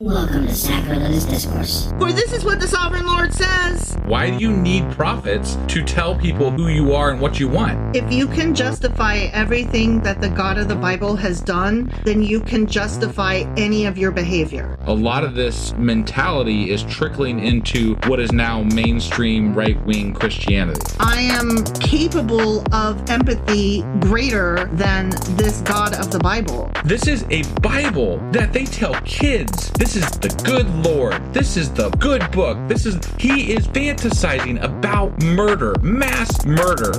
Welcome to Sacrilegious Discourse. For this is what the Sovereign Lord says. Why do you need prophets to tell people who you are and what you want? If you can justify everything that the God of the Bible has done, then you can justify any of your behavior. A lot of this mentality is trickling into what is now mainstream right-wing Christianity. I am capable of empathy greater than this God of the Bible. This is a Bible that they tell kids. This is the good Lord. This is the good book. He is fantasizing about murder, mass murder.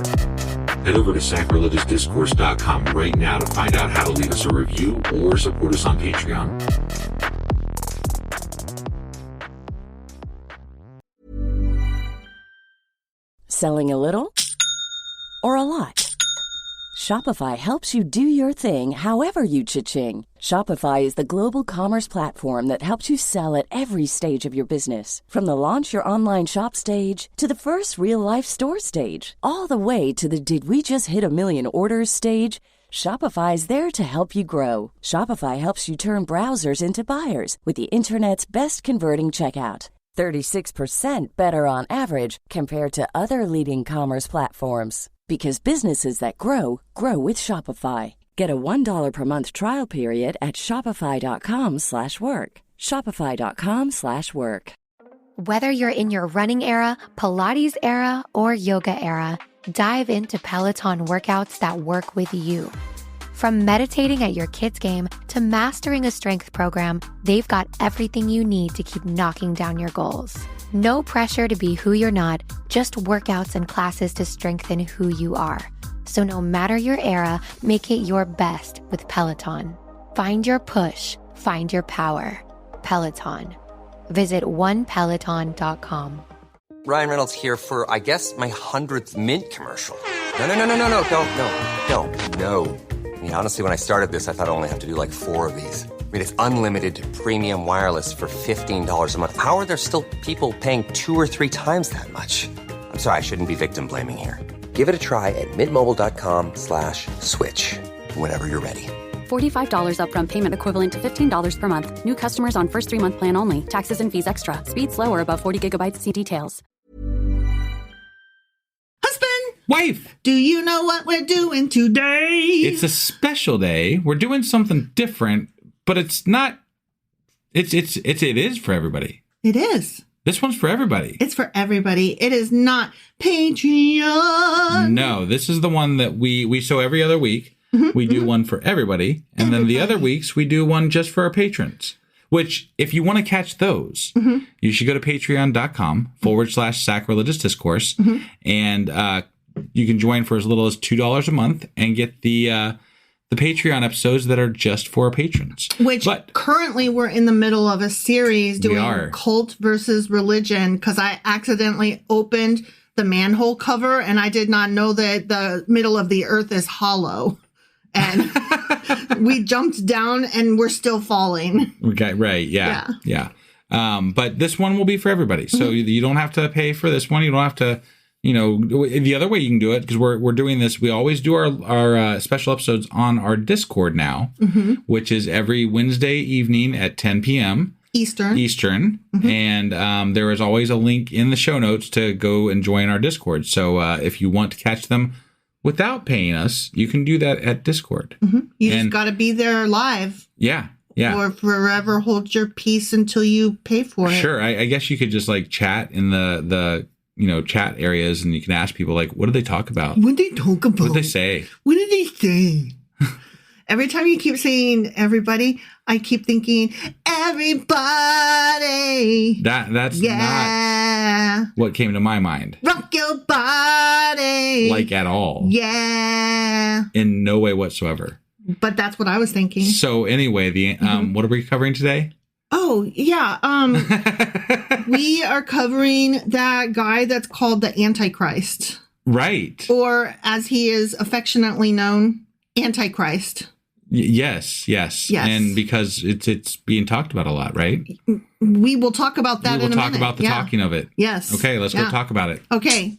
Head over to sacrilegiousdiscourse.com right now to find out how to leave us a review or support us on Patreon. Selling a little or a lot? Shopify helps you do your thing however you cha-ching. Shopify is the global commerce platform that helps you sell at every stage of your business. From the launch your online shop stage to the first real-life store stage, all the way to the did we just hit a million orders stage. Shopify is there to help you grow. Shopify helps you turn browsers into buyers with the internet's best converting checkout. 36% better on average compared to other leading commerce platforms. Because businesses that grow, grow with Shopify. Get a $1 per month trial period at shopify.com/work. Shopify.com/work. Whether you're in your running era, Pilates era, or yoga era, dive into Peloton workouts that work with you. From meditating at your kids' game to mastering a strength program, they've got everything you need to keep knocking down your goals. No pressure to be who you're not, just workouts and classes to strengthen who you are. So no matter your era, make it your best with Peloton. Find your push, find your power. Peloton. Visit onepeloton.com. Ryan Reynolds here for, I guess, my 100th Mint commercial. No, don't. I mean, honestly, when I started this, I thought I only have to do like 4 of these. I mean, it's unlimited premium wireless for $15 a month. How are there still people paying 2 or 3 times that much? I'm sorry, I shouldn't be victim blaming here. Give it a try at mintmobile.com/switch. Whenever you're ready. $45 upfront payment equivalent to $15 per month. New customers on first 3-month plan only. Taxes and fees extra. Speed slower above 40 gigabytes. See details. Wife! Do you know what we're doing today? It's a special day. We're doing something different, but it's not. It is for everybody. It is. This one's for everybody. It's for everybody. It is not Patreon. No, this is the one that we so every other week we do one for everybody, and then the other weeks we do one just for our patrons. Which, if you want to catch those, you should go to patreon.com/sacrilegious discourse, and you can join for as little as $2 a month and get the Patreon episodes that are just for our patrons. But currently we're in the middle of a series doing cult versus religion because I accidentally opened the manhole cover and I did not know that the middle of the earth is hollow. And we jumped down and we're still falling. Okay, right. Yeah. But this one will be for everybody. So you don't have to pay for this one. You don't have to. You know, the other way you can do it, because we're doing this, we always do our special episodes on our Discord now, which is every Wednesday evening at 10 p.m. Eastern. And there is always a link in the show notes to go and join our Discord. So if you want to catch them without paying us, you can do that at Discord. You just got to be there live. Yeah. Or forever hold your peace until you pay for it. Sure. I guess you could just like chat in the chat areas, and you can ask people, like, what do they talk about? What did they talk about? What did they say? What did they say? Every time you keep saying everybody, I keep thinking, everybody. That's not what came to my mind. Rock your body. Like, at all. Yeah. In no way whatsoever. But that's what I was thinking. So anyway, what are we covering today? Oh, yeah. We are covering that guy that's called the Antichrist. Right. Or, as he is affectionately known, Antichrist. Yes. And because it's being talked about a lot, right? We will talk about that in a minute. We will talk about the talking of it. Yes. Okay, let's go talk about it. Okay.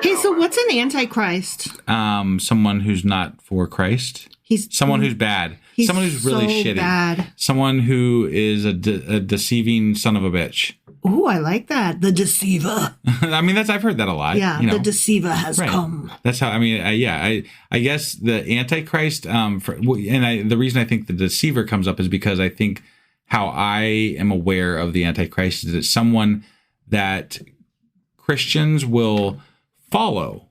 Okay, so what's an Antichrist? Someone who's not for Christ. He's someone who's bad. Someone who's really shitty. Bad. Someone who is a deceiving son of a bitch. Oh, I like that. The deceiver. I mean, I've heard that a lot. Yeah, the deceiver has come. That's how. I mean, I guess the Antichrist. The reason I think the deceiver comes up is because I think how I am aware of the Antichrist is it's someone that Christians will follow,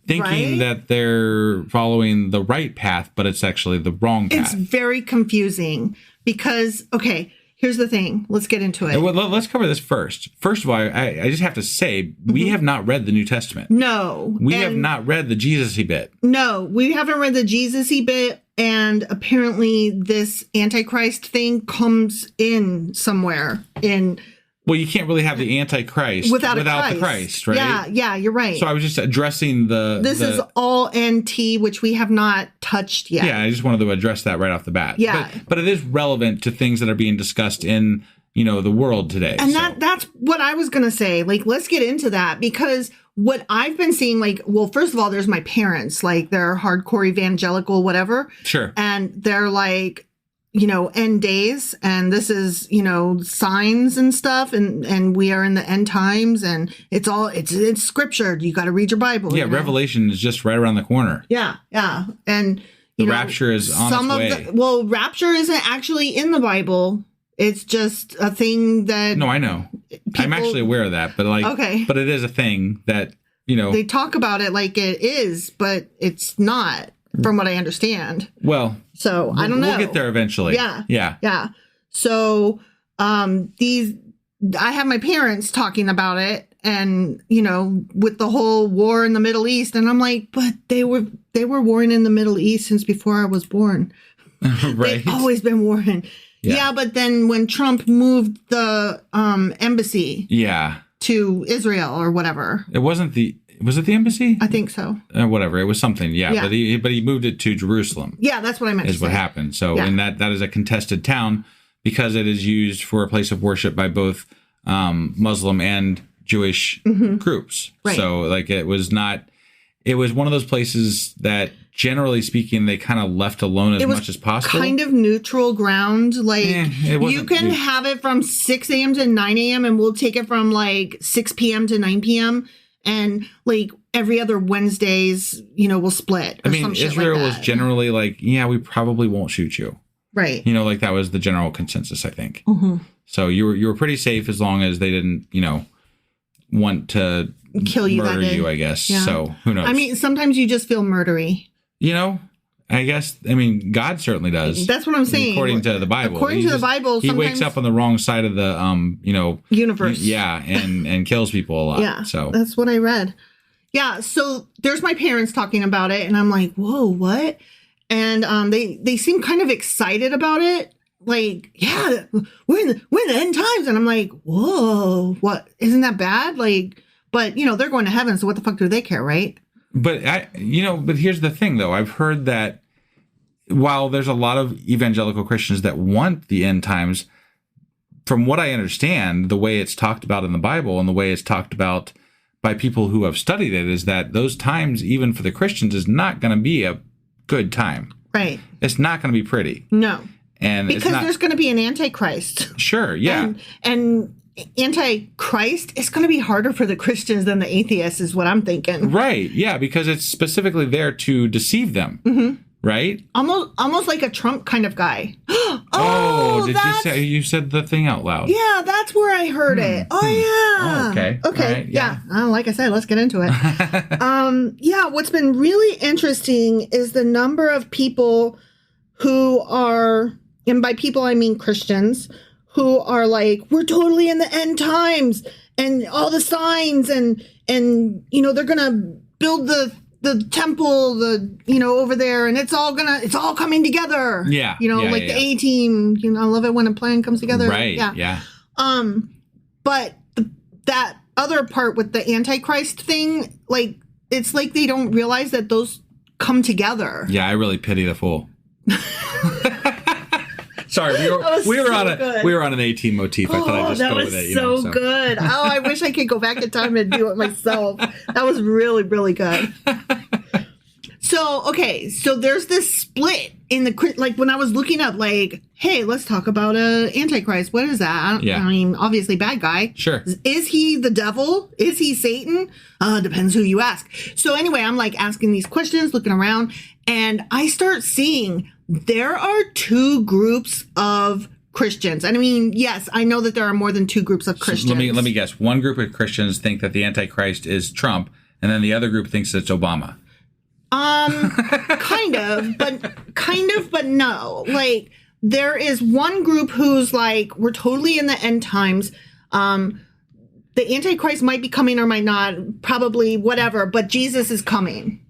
thinking that they're following the right path, but it's actually the wrong path. It's very confusing because, okay, here's the thing. Let's get into it. Well, let's cover this first. First of all, I just have to say, we have not read the New Testament. No. We have not read the Jesus-y bit. No, we haven't read the Jesus-y bit. And apparently this Antichrist thing comes in somewhere in... Well, you can't really have the Antichrist without the Christ, right? Yeah, you're right. So I was just addressing This is all NT, which we have not touched yet. Yeah, I just wanted to address that right off the bat. Yeah. But it is relevant to things that are being discussed in, the world today. And that's what I was going to say. Like, let's get into that because what I've been seeing, first of all, there's my parents, they're hardcore evangelical, whatever. Sure. And they're like, end days, and this is, signs and stuff, and we are in the end times, and it's scripture. You got to read your Bible. Yeah, Revelation is just right around the corner. Yeah. And the rapture is on its way. Rapture isn't actually in the Bible. It's just a thing that... No, I know. I'm actually aware of that, but okay. But it is a thing that, they talk about it like it is, but it's not, from what I understand. Well, so I don't know. We'll get there eventually. Yeah. So I have my parents talking about it, and with the whole war in the Middle East, and I'm like, but they were warring in the Middle East since before I was born. Right. They've always been warring. Yeah, but then when Trump moved the embassy to Israel or whatever. Was it the embassy? I think so. Whatever. It was something. Yeah. But he moved it to Jerusalem. Yeah, that's what I meant is what happened. So, and that is a contested town because it is used for a place of worship by both Muslim and Jewish groups. Right. So it was one of those places that, generally speaking, they kind of left alone as much as possible. Kind of neutral ground. You can have it from 6 a.m. to 9 a.m. and we'll take it from 6 p.m. to 9 p.m. And every other Wednesdays, we'll split. I mean, Israel was generally we probably won't shoot you. Right. That was the general consensus, I think. Mm-hmm. So you were pretty safe as long as they didn't, want to kill you, murder you, I guess. Yeah. So who knows? I mean, sometimes you just feel murdery. I guess, God certainly does. That's what I'm saying. According to the Bible. He wakes up on the wrong side of the, universe. Yeah, and kills people a lot. Yeah, so that's what I read. Yeah, so there's my parents talking about it, and I'm like, whoa, what? And they seem kind of excited about it. We're in the end times. And I'm like, whoa, what? Isn't that bad? But, they're going to heaven, so what the fuck do they care, right? But but here's the thing, though. I've heard that while there's a lot of evangelical Christians that want the end times, from what I understand, the way it's talked about in the Bible and the way it's talked about by people who have studied it is that those times, even for the Christians, is not going to be a good time. Right. It's not going to be pretty. No. And because there's going to be an Antichrist. Sure, yeah. And Antichrist, it's going to be harder for the Christians than the atheists is what I'm thinking. Right, yeah, because it's specifically there to deceive them, right? Almost like a Trump kind of guy. Did you said the thing out loud? Yeah, that's where I heard it. Oh, yeah. Oh, okay. Okay, right, yeah. Like I said, let's get into it. What's been really interesting is the number of people who are, and by people I mean Christians, who are we're totally in the end times and all the signs and they're gonna build the temple over there and it's all coming together. Yeah. the A-team. I love it when a plan comes together. Right. Yeah. But that other part with the Antichrist thing, it's like they don't realize that those come together. Yeah, I really pity the fool. Sorry, we were on an 18 motif. I thought I'd just go with it. That was so good. Oh, I wish I could go back in time and do it myself. That was really, really good. So there's this split in the, like, when I was looking up, like, hey, let's talk about Antichrist. What is that? I mean, obviously bad guy. Sure. Is he the devil? Is he Satan? Depends who you ask. So anyway, I'm like asking these questions, looking around, and I start seeing there are two groups of Christians. And I mean, yes, I know that there are more than two groups of Christians. So let me guess. One group of Christians think that the Antichrist is Trump, and then the other group thinks it's Obama. Kind of, but no. Like, there is one group who's like, we're totally in the end times. The Antichrist might be coming or might not, probably whatever, but Jesus is coming.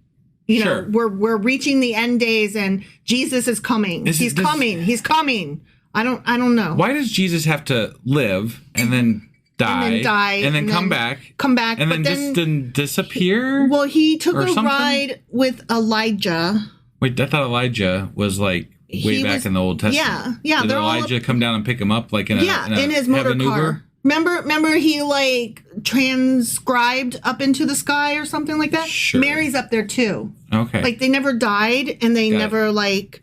You know, we're reaching the end days and Jesus is coming. He's coming. I don't know. Why does Jesus have to live and then die and then come back and then disappear? Well, he took a ride with Elijah. Wait, I thought Elijah was like way back in the Old Testament. Yeah. Did Elijah come down and pick him up like in his motor car? Remember he like transcribed up into the sky or something like that? Sure. Mary's up there too. Okay. Like, they never died and they never like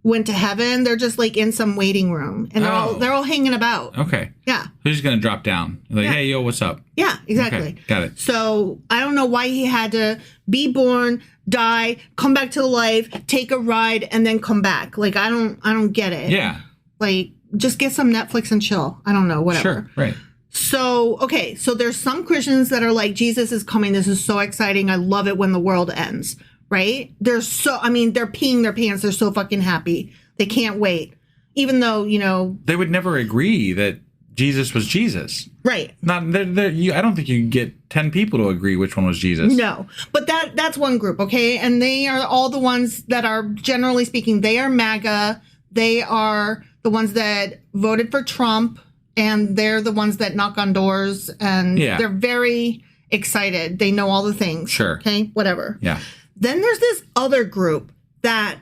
went to heaven. They're just like in some waiting room and they're all hanging about. Okay. Yeah. Who's just gonna drop down? Like, hey, yo, what's up? Yeah, exactly. Okay, got it. So I don't know why he had to be born, die, come back to life, take a ride, and then come back. Like, I don't get it. Yeah. Like, just get some Netflix and chill. I don't know, whatever. Sure, right. So, okay, so there's some Christians that are like, Jesus is coming. This is so exciting. I love it when the world ends, right? They're peeing their pants. They're so fucking happy. They can't wait. Even though, you know. They would never agree that Jesus was Jesus. Right. I don't think you can get 10 people to agree which one was Jesus. No, but that's one group, okay? And they are all the ones that are, generally speaking, they are MAGA. They are the ones that voted for Trump, and they're the ones that knock on doors, and they're very excited. They know all the things. Sure. Okay, whatever. Yeah. Then there's this other group that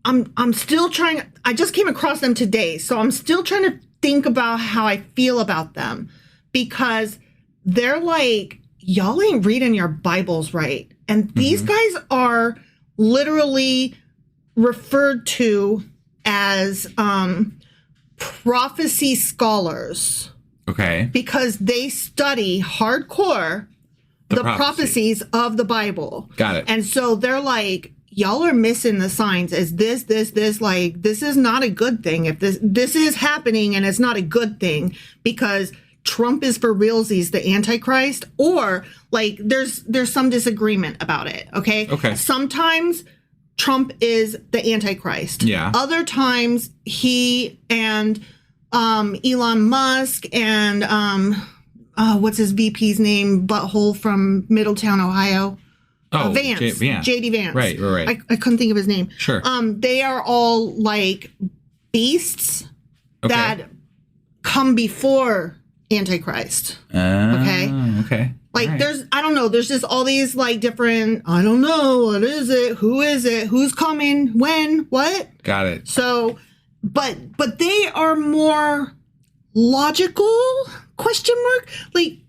I'm still trying. I just came across them today, so I'm still trying to think about how I feel about them, because they're like, y'all ain't reading your Bibles right. And these guys are literally referred to as prophecy scholars. Okay. Because they study hardcore the prophecies of the Bible. Got it. And so they're like, y'all are missing the signs. Is this, like, this is not a good thing. If this is happening and it's not a good thing because Trump is for realsies the Antichrist, or like there's some disagreement about it. Okay. Sometimes Trump is the Antichrist. Yeah. Other times he and Elon Musk and what's his VP's name? Butthole from Middletown, Ohio. Vance. JD Vance. Right. I couldn't think of his name. Sure. They are all like beasts that come before Antichrist. Okay. Like there's just all these like different, I don't know, what is it? Who is it? Who's coming? When? What? Got it. So, but they are more logical? Question mark? Like,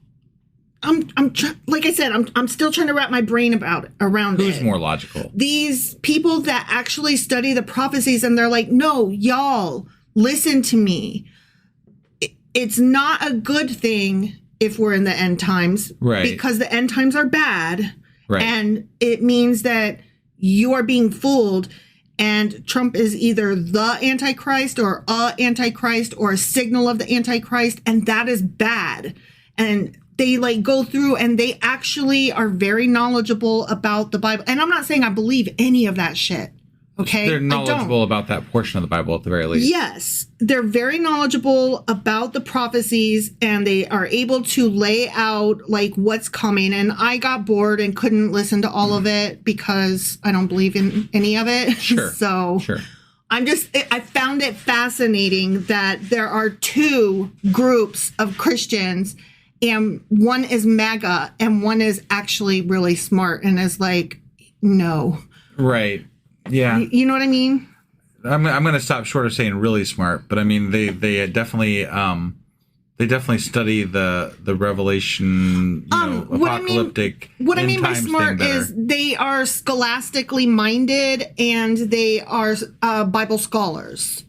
like I said, I'm still trying to wrap my brain around it. Who's more logical? These people that actually study the prophecies, and they're like, no, y'all, listen to me. It's not a good thing if we're in the end times, right? Because the end times are bad, right? And it means that you are being fooled. And Trump is either the Antichrist or a Antichrist or a signal of the Antichrist, and that is bad. And they like go through and they actually are very knowledgeable about the Bible. And I'm not saying I believe any of that shit. Okay. They're knowledgeable about that portion of the Bible at the very least. Yes. They're very knowledgeable about the prophecies, and they are able to lay out like what's coming. And I got bored and couldn't listen to all of it because I don't believe in any of it. Sure. So sure. I found it fascinating that there are two groups of Christians, and one is MAGA and one is actually really smart and is like, no. Right. Yeah. You know what I mean? I'm going to stop short of saying really smart, but I mean they definitely study the Revelation, apocalyptic. What I mean by smart is they are scholastically minded and they are Bible scholars.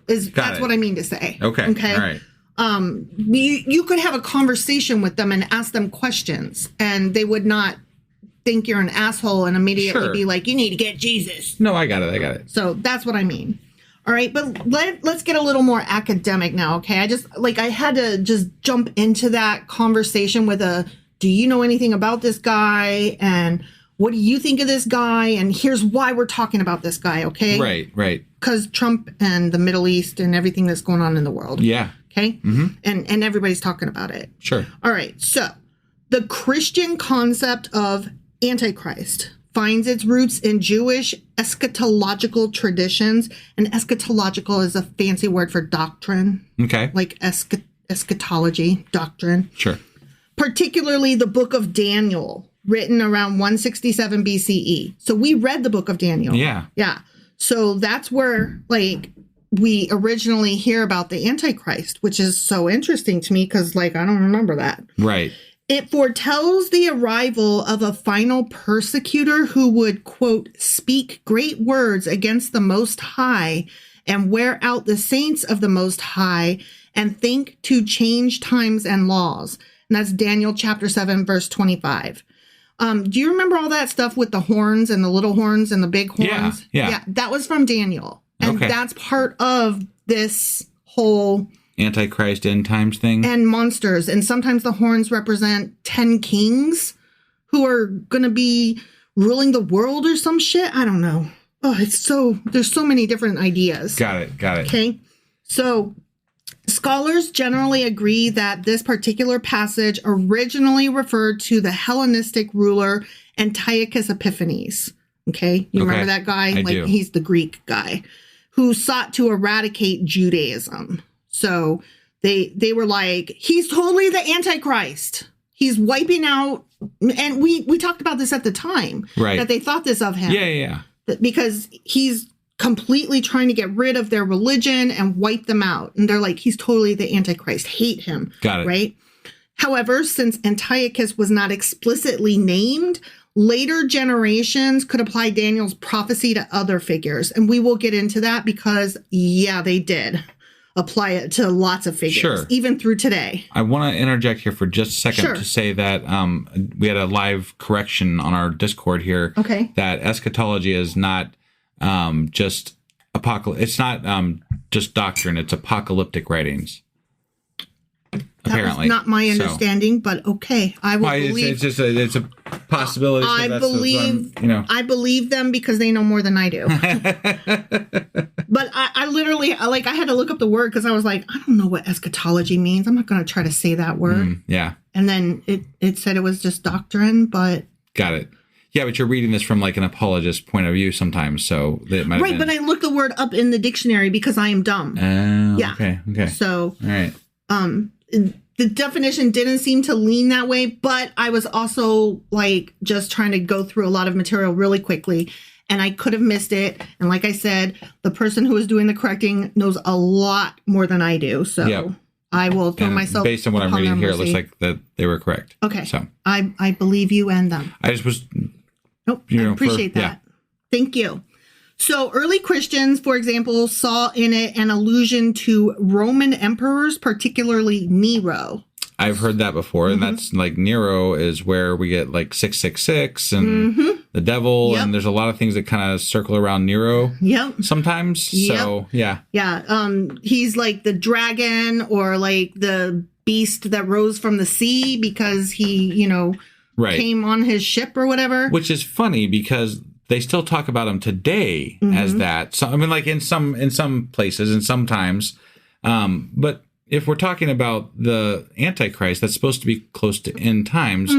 That's what I mean to say. Okay. All right. You could have a conversation with them and ask them questions, and they would not think you're an asshole and immediately be like, you need to get Jesus. No, I got it. So that's what I mean. All right, but let's get a little more academic now, okay? I had to just jump into that conversation with do you know anything about this guy? And what do you think of this guy? And here's why we're talking about this guy, okay? Right. Because Trump and the Middle East and everything that's going on in the world. Yeah. Okay? Mm-hmm. And everybody's talking about it. Sure. All right, so the Christian concept of Antichrist finds its roots in Jewish eschatological traditions. And eschatological is a fancy word for doctrine. Okay. Like eschatology, doctrine. Sure. Particularly the book of Daniel, written around 167 BCE. So we read the book of Daniel. Yeah. Yeah. So that's where, we originally hear about the Antichrist, which is so interesting to me because, I don't remember that. Right. It foretells the arrival of a final persecutor who would, quote, speak great words against the Most High and wear out the saints of the Most High and think to change times and laws. And that's Daniel chapter 7, verse 25. Do you remember all that stuff with the horns and the little horns and the big horns? Yeah. That was from Daniel. And that's part of this whole Antichrist end times thing. And monsters. And sometimes the horns represent 10 kings who are going to be ruling the world or some shit. I don't know. Oh, there's so many different ideas. Got it. Okay. So scholars generally agree that this particular passage originally referred to the Hellenistic ruler Antiochus Epiphanes. Okay. You remember that guy? I do. He's the Greek guy who sought to eradicate Judaism. So they were like, he's totally the Antichrist. He's wiping out. And we talked about this at the time. Right. That they thought this of him. Yeah. Because he's completely trying to get rid of their religion and wipe them out. And they're like, he's totally the Antichrist. Hate him. Got it. Right? However, since Antiochus was not explicitly named, later generations could apply Daniel's prophecy to other figures. And we will get into that because, they did apply it to lots of figures, even through today. I want to interject here for just a second to say that we had a live correction on our Discord here. Okay. That eschatology is not just it's not just doctrine, it's apocalyptic writings. Apparently. That was not my understanding, but okay. I will believe. It's a possibility. I believe them because they know more than I do. But I literally, I had to look up the word because I was like, I don't know what eschatology means. I'm not going to try to say that word. Yeah. And then it said it was just doctrine, but. Got it. Yeah, but you're reading this from an apologist point of view sometimes, so it might. Right, but I looked the word up in the dictionary because I am dumb. Oh, yeah. Okay. So. All right. The definition didn't seem to lean that way, but I was also just trying to go through a lot of material really quickly and I could have missed it. And like I said, the person who is doing the correcting knows a lot more than I do. So I will throw myself. Based on what I'm reading here, it looks like that they were correct. Okay. So I believe you and them. I just was. Nope. I appreciate that. Yeah. Thank you. So early Christians, for example, saw in it an allusion to Roman emperors, particularly Nero. I've heard that before. And that's Nero is where we get 666 and the devil. Yep. And there's a lot of things that kind of circle around Nero sometimes. Yep. So, yeah. Yeah. He's like the dragon or the beast that rose from the sea because he, came on his ship or whatever. Which is funny because they still talk about him today as that. So, I mean, in some places and sometimes, but if we're talking about the Antichrist, that's supposed to be close to end times.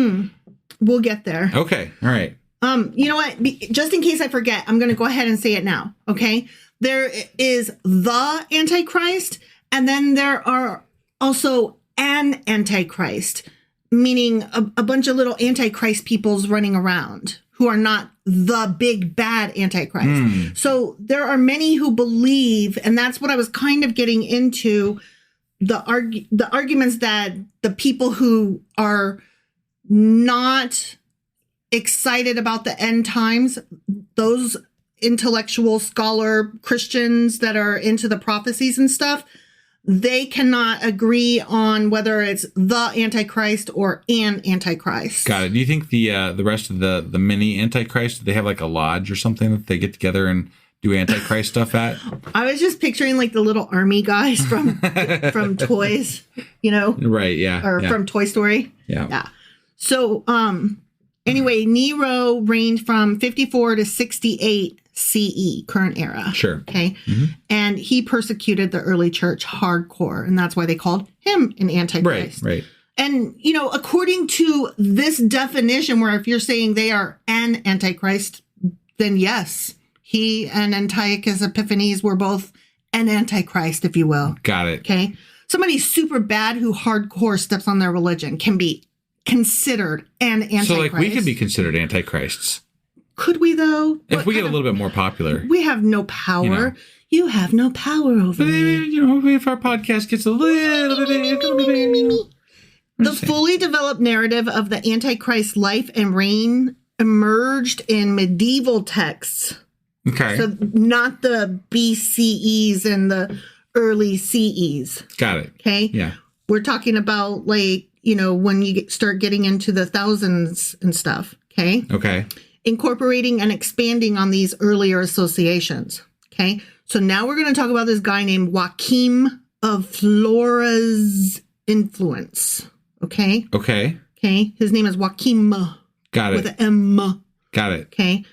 We'll get there. Okay. All right. You know what? Just in case I forget, I'm going to go ahead and say it now. Okay. There is the Antichrist, and then there are also an Antichrist, meaning a bunch of little Antichrist peoples running around who are not the big bad Antichrist. So there are many who believe, and that's what I was kind of getting into, the arguments that the people who are not excited about the end times, those intellectual scholar Christians that are into the prophecies and stuff, they cannot agree on whether it's the Antichrist or an Antichrist. Got it. Do you think the rest of the mini Antichrist, they have like a lodge or something that they get together and do Antichrist stuff at? I was just picturing like the little army guys from Toys, you know? Right, yeah. Or from Toy Story. Yeah. So, anyway, Nero reigned from 54 to 68 CE, current era. Sure. Okay. And he persecuted the early church hardcore, and that's why they called him an Antichrist. Right. And, you know, according to this definition, where if you're saying they are an Antichrist, then yes, he and Antiochus Epiphanes were both an Antichrist, if you will. Got it. Okay. Somebody super bad who hardcore steps on their religion can be considered an Antichrist. So, like, we could be considered Antichrists. Could we, though? If we get a little bit more popular. We have no power. You have no power over me. You know, if our podcast gets a little bit... The fully developed narrative of the Antichrist life and reign emerged in medieval texts. Okay. So not the BCEs and the early CEs. Got it. Okay. Yeah. We're talking about, like, you know, when you start getting into the thousands and stuff. Okay. Okay. Incorporating and expanding on these earlier associations. Okay. So now we're going to talk about this guy named Joachim of Flora's influence. Okay. Okay. Okay. His name is Joachim. Got it. With an M. Got it. Okay.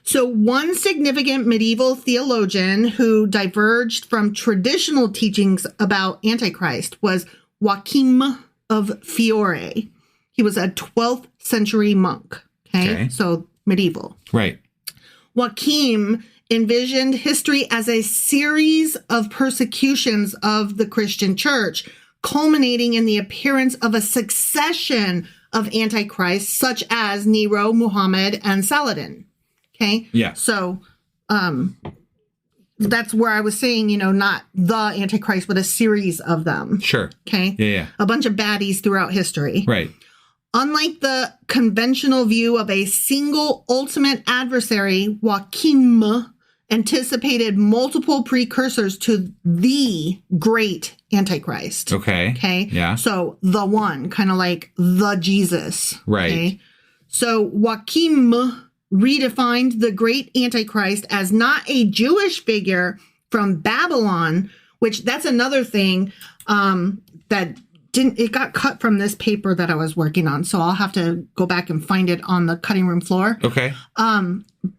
So one significant medieval theologian who diverged from traditional teachings about Antichrist was Joachim of Fiore. He was a 12th century monk. Okay. So medieval. Right. Joachim envisioned history as a series of persecutions of the Christian church, culminating in the appearance of a succession of antichrists such as Nero, Muhammad, and Saladin. Okay? Yeah. So that's where I was saying, you know, not the Antichrist, but a series of them. Sure. Okay? Yeah. A bunch of baddies throughout history. Right. Unlike the conventional view of a single ultimate adversary, Joachim anticipated multiple precursors to the great Antichrist. Okay. Okay. Yeah. So the one, kind of like the Jesus. Right. Okay? So Joachim redefined the great Antichrist as not a Jewish figure from Babylon, which that's another thing that it got cut from this paper that I was working on. So I'll have to go back and find it on the cutting room floor. Okay.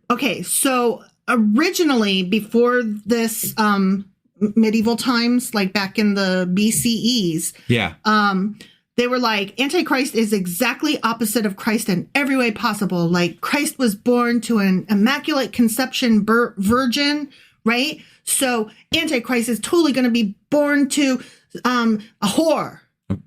Okay. So originally, before this medieval times, like back in the BCEs, they were like, Antichrist is exactly opposite of Christ in every way possible. Like, Christ was born to an immaculate conception virgin, right? So Antichrist is totally going to be born to a whore.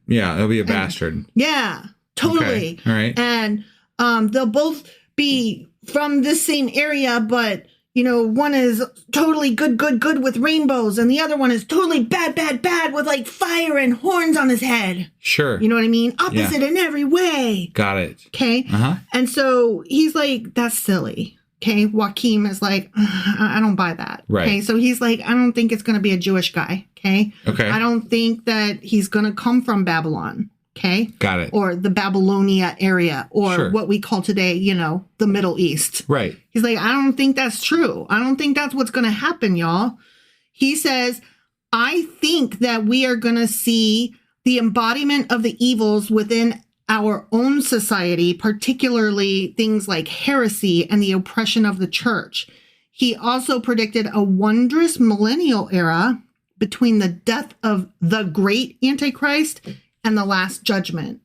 Yeah, it'll be a bastard. Yeah, totally. Okay. All right. And they'll both be from this same area, but, you know, one is totally good with rainbows, and the other one is totally bad with like fire and horns on his head. Sure. You know what I mean? Opposite in every way. Got it. Okay. And so he's like, that's silly. Okay. Joachim is like, I don't buy that. Right. Okay. So he's like, I don't think it's going to be a Jewish guy. Okay. Okay. I don't think that he's going to come from Babylon. Okay. Got it. Or the Babylonia area, or what we call today, you know, the Middle East. Right. He's like, I don't think that's true. I don't think that's what's going to happen, y'all. He says, I think that we are going to see the embodiment of the evils within our own society, particularly things like heresy and the oppression of the church. He also predicted a wondrous millennial era between the death of the great Antichrist and the last judgment,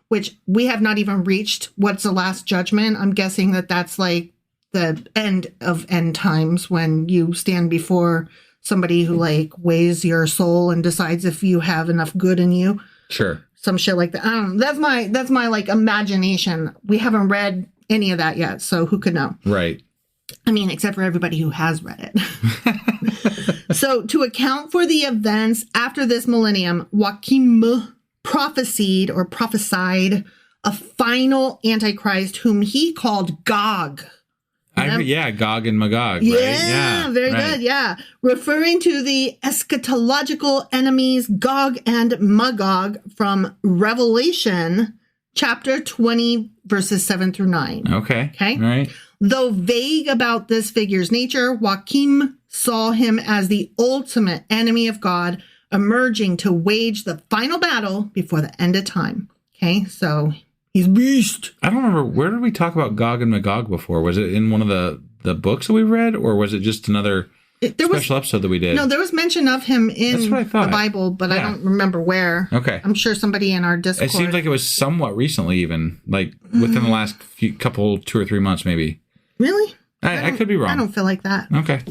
which we have not even reached. What's the last judgment? I'm guessing that that's like the end of end times, when you stand before somebody who like weighs your soul and decides if you have enough good in you. Sure. Some shit like that. I don't know. That's my like imagination. We haven't read any of that yet. So who could know? Right. I mean, except for everybody who has read it. So to account for the events after this millennium, Joachim prophesied a final Antichrist whom he called Gog. Gog and Magog. Yeah, right? Yeah, very good. Yeah. Referring to the eschatological enemies Gog and Magog from Revelation chapter 20, verses 7 through 9. Okay. Okay. All right. Though vague about this figure's nature, Joachim saw him as the ultimate enemy of God, emerging to wage the final battle before the end of time. Okay, so he's beast. I don't remember, where did we talk about Gog and Magog before? Was it in one of the books that we read, or was it just another special episode that we did? No, there was mention of him in the Bible, but I don't remember where. Okay. I'm sure somebody in our Discord. It seems like it was somewhat recently, even, like within the last 2 or 3 months, maybe. Really? I could be wrong. I don't feel like that. Okay.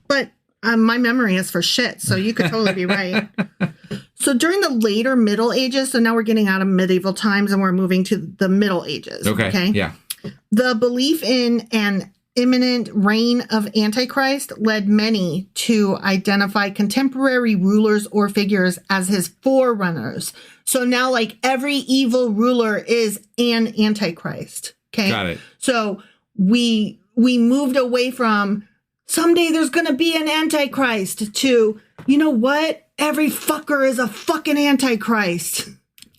But my memory is for shit, so you could totally be right. So during the later Middle Ages, so now we're getting out of medieval times and we're moving to the Middle Ages. Okay. Yeah. The belief in an imminent reign of Antichrist led many to identify contemporary rulers or figures as his forerunners. So now, like, every evil ruler is an Antichrist. Okay. Got it. So we moved away from someday there's going to be an Antichrist to, you know what? Every fucker is a fucking Antichrist.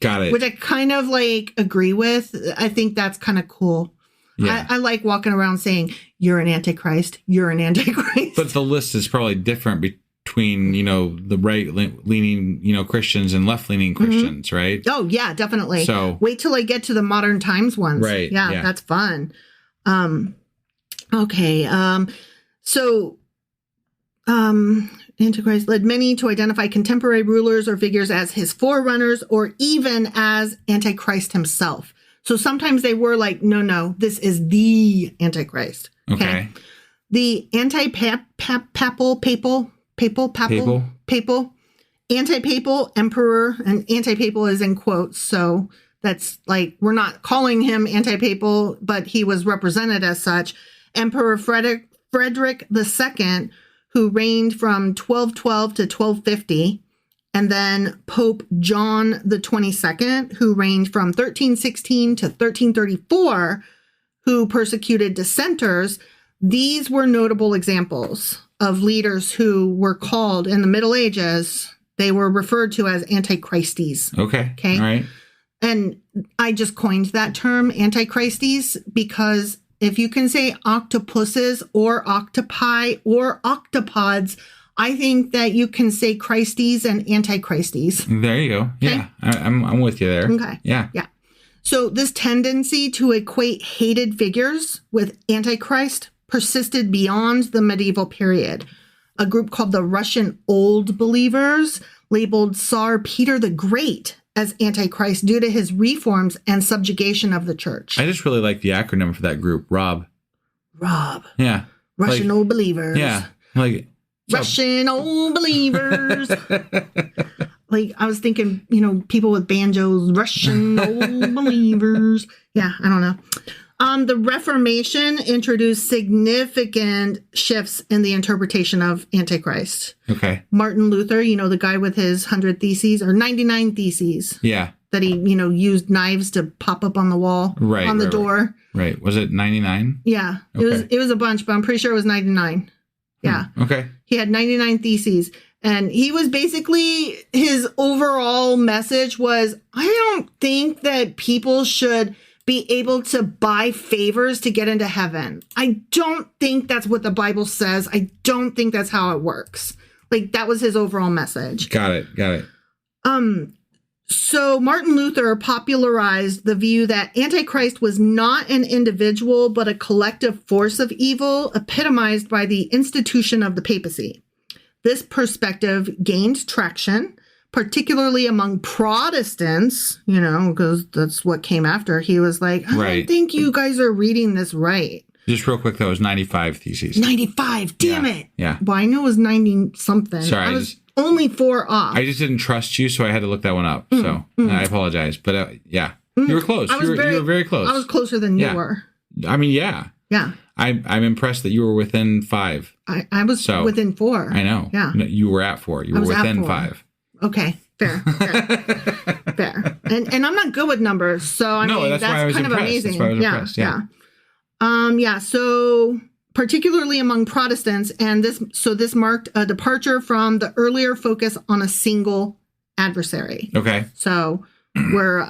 Got it. Which I kind of like agree with. I think that's kind of cool. Yeah. I like walking around saying, you're an Antichrist. You're an Antichrist. But the list is probably different between, the right-leaning, Christians and left-leaning Christians, right? Oh, yeah, definitely. So wait till I get to the modern times ones. Right. Yeah. That's fun. Okay. Antichrist led many to identify contemporary rulers or figures as his forerunners or even as Antichrist himself. So sometimes they were like, no, this is the Antichrist. Okay. The anti-papal emperor, and anti-papal is in quotes. So that's like, we're not calling him anti-papal, but he was represented as such. Emperor Frederick II, who reigned from 1212 to 1250, and then Pope John the 22nd, who reigned from 1316 to 1334, who persecuted dissenters. These were notable examples of leaders who were called in the Middle Ages. They were referred to as antichristes. Okay. All right. And I just coined that term, antichristes, because if you can say octopuses or octopi or octopods, I think that you can say Christies and antichristes. There you go. Okay? Yeah, I'm with you there. Okay. Yeah. So this tendency to equate hated figures with Antichrist persisted beyond the medieval period. A group called the Russian Old Believers labeled Tsar Peter the Great as Antichrist due to his reforms and subjugation of the church. I just really like the acronym for that group, ROB. Yeah. Russian Old Believers. Yeah. Like Russian Old Believers. Like, I was thinking, people with banjos, Russian Old Believers. Yeah, I don't know. The Reformation introduced significant shifts in the interpretation of Antichrist. Okay. Martin Luther, the guy with his 100 theses or 99 theses. Yeah. That he, used knives to pop up on the wall, on the door. Right. Was it 99? Yeah. Okay. It was a bunch, but I'm pretty sure it was 99. Yeah. Okay. He had 99 theses. And he was basically, his overall message was, I don't think that people should be able to buy favors to get into heaven. I don't think that's what the Bible says. I don't think that's how it works. Like, that was his overall message. Got it. So Martin Luther popularized the view that Antichrist was not an individual, but a collective force of evil, epitomized by the institution of the papacy. This perspective gained traction, particularly among Protestants, because that's what came after. He was like, I don't think you guys are reading this right. Just real quick, though, it was 95 theses. 95, damn it. Yeah. Well, I knew it was 90 something. Sorry. I was only 4 off. I just didn't trust you, so I had to look that one up. I apologize. But yeah, you were close. You were very close. I was closer than you were. I mean, yeah. Yeah. I'm impressed that you were within 5. I was within 4. I know. Yeah. No, you were at 4. You were within 5. Okay. Fair. Fair. And I'm not good with numbers. So, I mean, that's kind of amazing. That's why I was impressed. Yeah. So particularly among Protestants, and this marked a departure from the earlier focus on a single adversary. Okay. So we're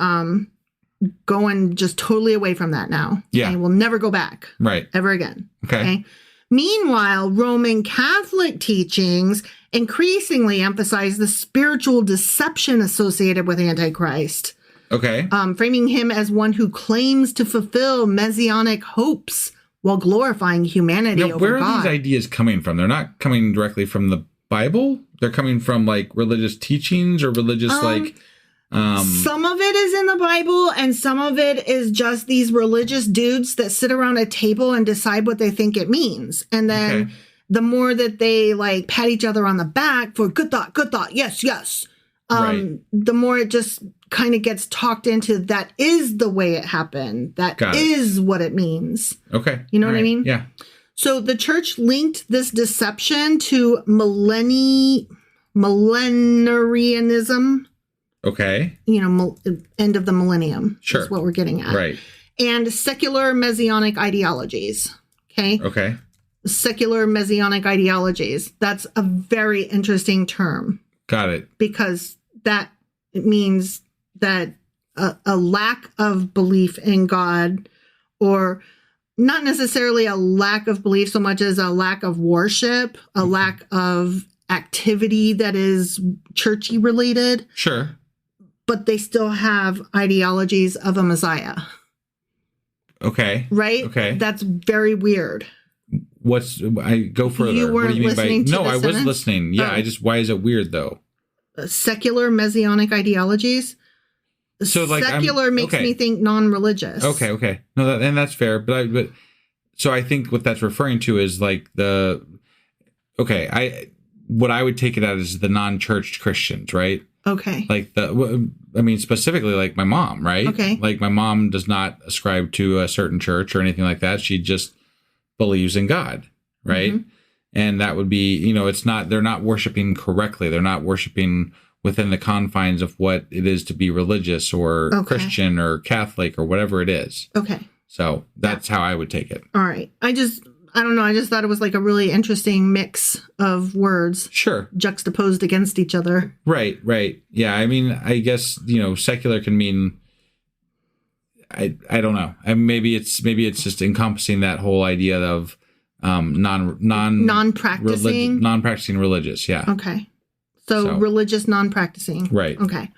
going just totally away from that now. Yeah. And we'll never go back. Right. Ever again. Okay. Meanwhile, Roman Catholic teachings increasingly emphasize the spiritual deception associated with Antichrist. Okay. Framing him as one who claims to fulfill messianic hopes while glorifying humanity over God. Where are these ideas coming from? They're not coming directly from the Bible? They're coming from, like, religious teachings or religious, some of it is in the Bible, and some of it is just these religious dudes that sit around a table and decide what they think it means. And then the more that they, like, pat each other on the back for good thought, yes, the more it just kind of gets talked into that is the way it happened. That is what it means. Okay. You know what I mean? Yeah. So the church linked this deception to millenarianism. Okay. End of the millennium. Sure. That's what we're getting at. Right. And secular messianic ideologies. Okay. Okay. Secular messianic ideologies. That's a very interesting term. Got it. Because that means that a lack of belief in God, or not necessarily a lack of belief so much as a lack of worship, a lack of activity that is churchy related. Sure. But they still have ideologies of a Messiah. Okay. Right? Okay. That's very weird. I go further. You weren't what do you mean listening by to No, the I was sentence? listening. Yeah, why is it weird though? Secular messianic ideologies. So, like, secular makes me think non-religious. Okay. No, and that's fair. But so I think what that's referring to is like what I would take it as is the non-church Christians, right? Okay. Like specifically like my mom, right? Okay. Like my mom does not ascribe to a certain church or anything like that. She just believes in God, right? Mm-hmm. And that would be, they're not worshiping correctly. They're not worshiping within the confines of what it is to be religious or Christian or Catholic or whatever it is. Okay. So that's how I would take it. All right. I don't know. I just thought it was like a really interesting mix of words. Sure. Juxtaposed against each other. Right. Yeah. I mean, I guess, secular can mean, I don't know. Maybe it's just encompassing that whole idea of non-practicing religious. Yeah. Okay. So religious non-practicing. Right. Okay.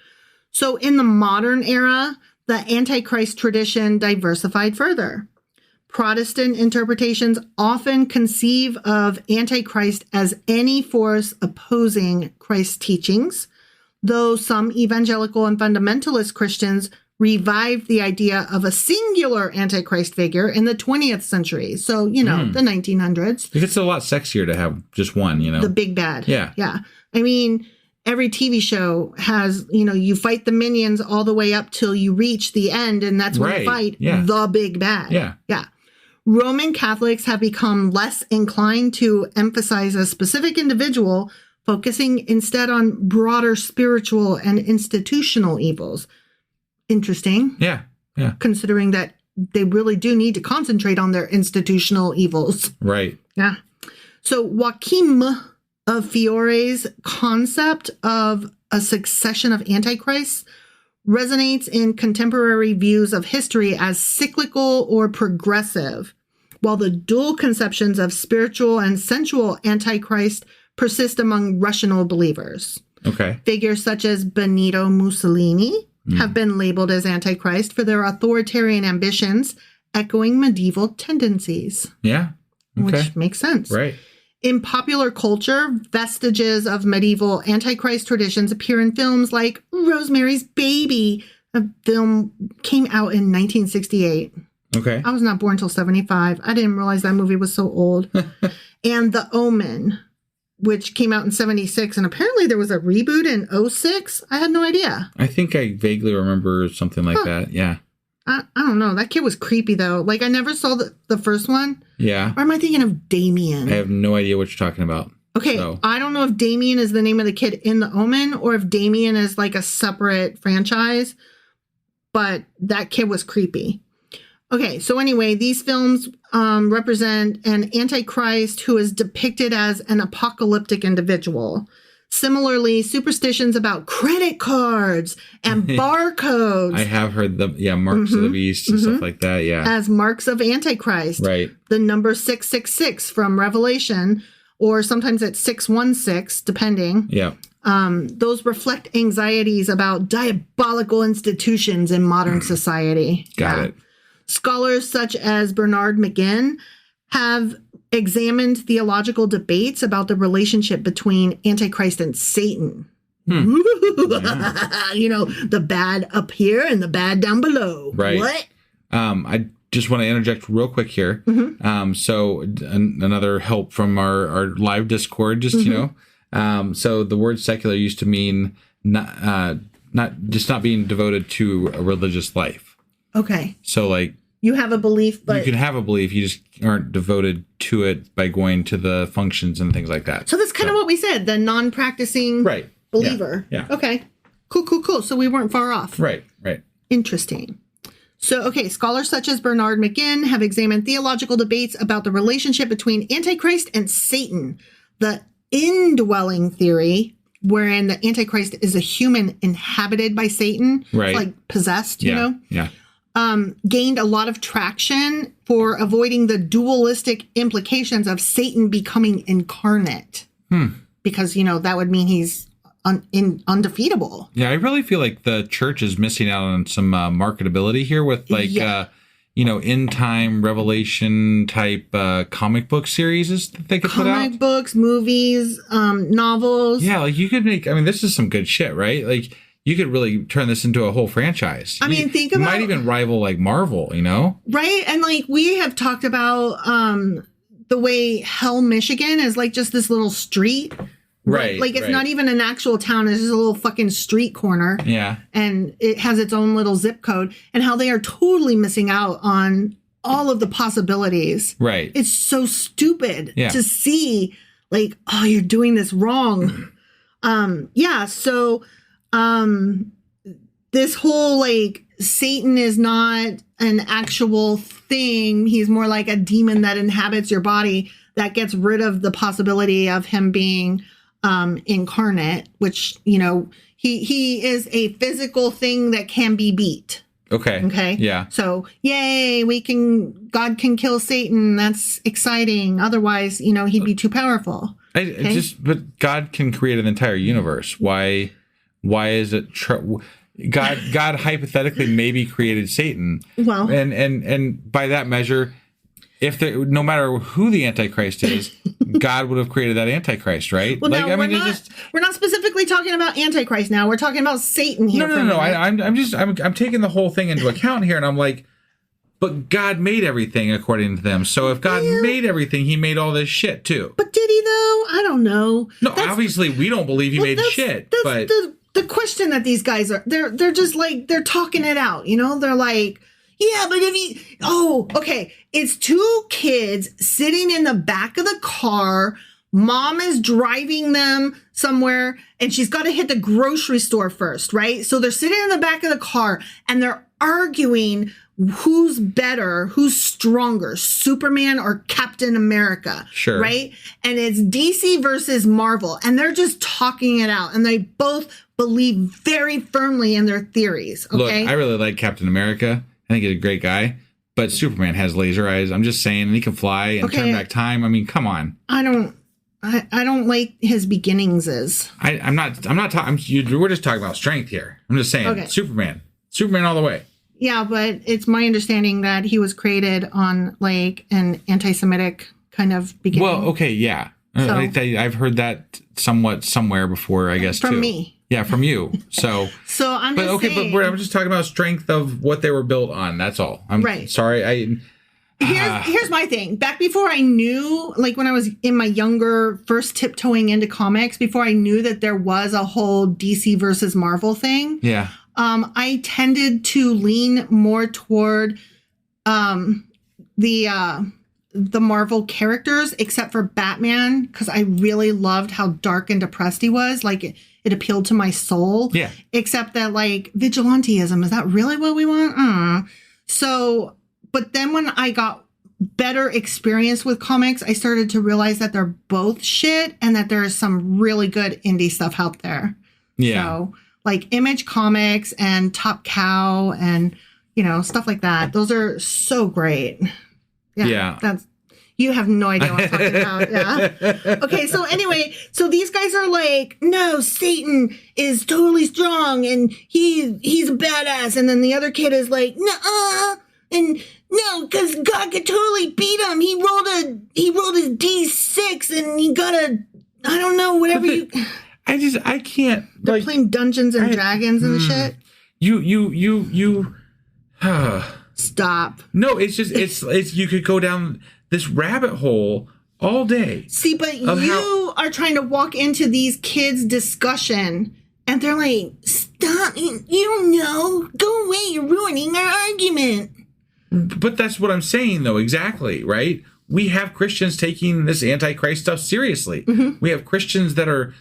So in the modern era, the Antichrist tradition diversified further. Protestant interpretations often conceive of Antichrist as any force opposing Christ's teachings, though some evangelical and fundamentalist Christians revived the idea of a singular Antichrist figure in the 20th century. So, the 1900s. It's a lot sexier to have just one, The big bad. Yeah. Yeah. I mean, every TV show has, you fight the minions all the way up till you reach the end, and that's when you fight the big bad. Yeah. Yeah. Roman Catholics have become less inclined to emphasize a specific individual, focusing instead on broader spiritual and institutional evils. Interesting. Yeah. Considering that they really do need to concentrate on their institutional evils. Right. Yeah. So Joachim of Fiore's concept of a succession of antichrists resonates in contemporary views of history as cyclical or progressive, while the dual conceptions of spiritual and sensual antichrist persist among rational believers. Okay. Figures such as Benito Mussolini have been labeled as antichrist for their authoritarian ambitions, echoing medieval tendencies. Yeah. Okay. Which makes sense. Right. In popular culture, vestiges of medieval antichrist traditions appear in films like Rosemary's Baby. A film came out in 1968. Okay. I was not born until 75. I didn't realize that movie was so old. And The Omen, which came out in 76. And apparently there was a reboot in 06. I had no idea. I think I vaguely remember something like that. Yeah. I don't know. That kid was creepy, though. Like, I never saw the first one. Yeah. Or am I thinking of Damien? I have no idea what you're talking about. Okay, so. I don't know if Damien is the name of the kid in The Omen or if Damien is like a separate franchise, but that kid was creepy. Okay, so anyway, these films represent an Antichrist who is depicted as an apocalyptic individual. Similarly, superstitions about credit cards and barcodes. I have heard marks of the beast and stuff like that, as marks of Antichrist. Right. The number 666 from Revelation, or sometimes it's 616, depending. Yeah. Those reflect anxieties about diabolical institutions in modern society. Got it. Scholars such as Bernard McGinn have examined theological debates about the relationship between Antichrist and Satan. Yeah. You know, the bad up here and the bad down below. Right. What? I just want to interject real quick here. So another help from our live Discord, just, you know. So the word secular used to mean not being devoted to a religious life. Okay. So like, you have a belief, but... You can have a belief, you just aren't devoted to it by going to the functions and things like that. So that's kind of what we said, the non-practicing believer. Yeah. Okay. Cool. So we weren't far off. Right. Interesting. So, okay, scholars such as Bernard McGinn have examined theological debates about the relationship between Antichrist and Satan. The indwelling theory, wherein the Antichrist is a human inhabited by Satan, like possessed, you know? Yeah. Gained a lot of traction for avoiding the dualistic implications of Satan becoming incarnate. Because, you know, that would mean he's undefeatable. Yeah, I really feel like the church is missing out on some marketability here with you know, end time revelation type comic book series that they could put out. Comic books, movies, novels. Yeah, like you could make, I mean, this is some good shit, right? Like you could really turn this into a whole franchise. I mean, think about... It might even rival like Marvel, you know? Right? And like we have talked about the way Hell, Michigan is like just this little street. Right. Like it's not even an actual town. It's just a little fucking street corner. Yeah. And it has its own little zip code, and how they are totally missing out on all of the possibilities. Right. It's so stupid to see like, oh, you're doing this wrong. So this whole like Satan is not an actual thing. He's more like a demon that inhabits your body that gets rid of the possibility of him being incarnate, which, you know, he is a physical thing that can be beat. Okay. Yeah. So, yay, God can kill Satan. That's exciting. Otherwise, you know, he'd be too powerful. But God can create an entire universe. Why is it God hypothetically maybe created Satan? Well, and by that measure, no matter who the Antichrist is, God would have created that Antichrist, right? Well, like, we're not specifically talking about Antichrist now. We're talking about Satan here. No. I'm taking the whole thing into account here, and I'm like, but God made everything according to them. So if God made everything, he made all this shit too. But did he though? I don't know. No, obviously we don't believe he made shit. But the question that these guys are, they're just like, they're talking it out, you know? They're like, yeah, but okay. It's two kids sitting in the back of the car. Mom is driving them somewhere and she's got to hit the grocery store first, right? So they're sitting in the back of the car and they're arguing who's better, who's stronger, Superman or Captain America. Sure. Right? And it's DC versus Marvel. And they're just talking it out. And they both believe very firmly in their theories. Okay. Look, I really like Captain America. I think he's a great guy. But Superman has laser eyes. I'm just saying, and he can fly and turn back time. I mean, come on. I don't like his beginnings. I'm not talking. We're just talking about strength here. I'm just saying, Superman all the way. Yeah, but it's my understanding that he was created on like an anti-Semitic kind of beginning. Well, okay, yeah. So, I've heard that somewhere before, I guess, from too. me. Yeah, from you. So I'm just saying. But I'm just talking about strength of what they were built on. That's all. I'm sorry. Here's my thing. Back before I knew, like when I was in my younger, first tiptoeing into comics, before I knew that there was a whole DC versus Marvel thing. Yeah. I tended to lean more toward the Marvel characters, except for Batman, because I really loved how dark and depressed he was. Like, it appealed to my soul. Yeah. Except that, like, vigilantism, is that really what we want? So, but then when I got better experience with comics, I started to realize that they're both shit and that there's some really good indie stuff out there. Yeah. So, like Image Comics and Top Cow and, you know, stuff like that. Those are so great. Yeah. That's, you have no idea what I'm talking about. Yeah. Okay. So anyway, so these guys are like, no, Satan is totally strong and he's a badass. And then the other kid is like, nuh-uh. And no, because God could totally beat him. He rolled his D6 and he got I don't know, whatever you. I can't. They're like, playing Dungeons and Dragons and shit. You. Stop. No, it's just it's you could go down this rabbit hole all day. See, but you are trying to walk into these kids' discussion, and they're like, "Stop! You don't know. Go away. You're ruining our argument." But that's what I'm saying, though. Exactly, right? We have Christians taking this Antichrist stuff seriously. Mm-hmm. We have Christians that are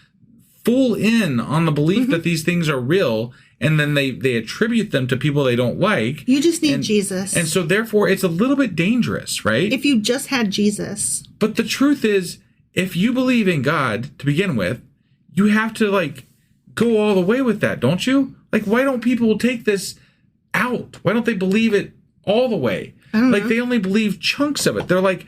full in on the belief that these things are real, and then they attribute them to people they don't like. You just need Jesus. And so therefore it's a little bit dangerous, right? If you just had Jesus. But the truth is, if you believe in God to begin with, you have to like go all the way with that, don't you? Like, why don't people take this out? Why don't they believe it all the way? I don't know. They only believe chunks of it. They're like,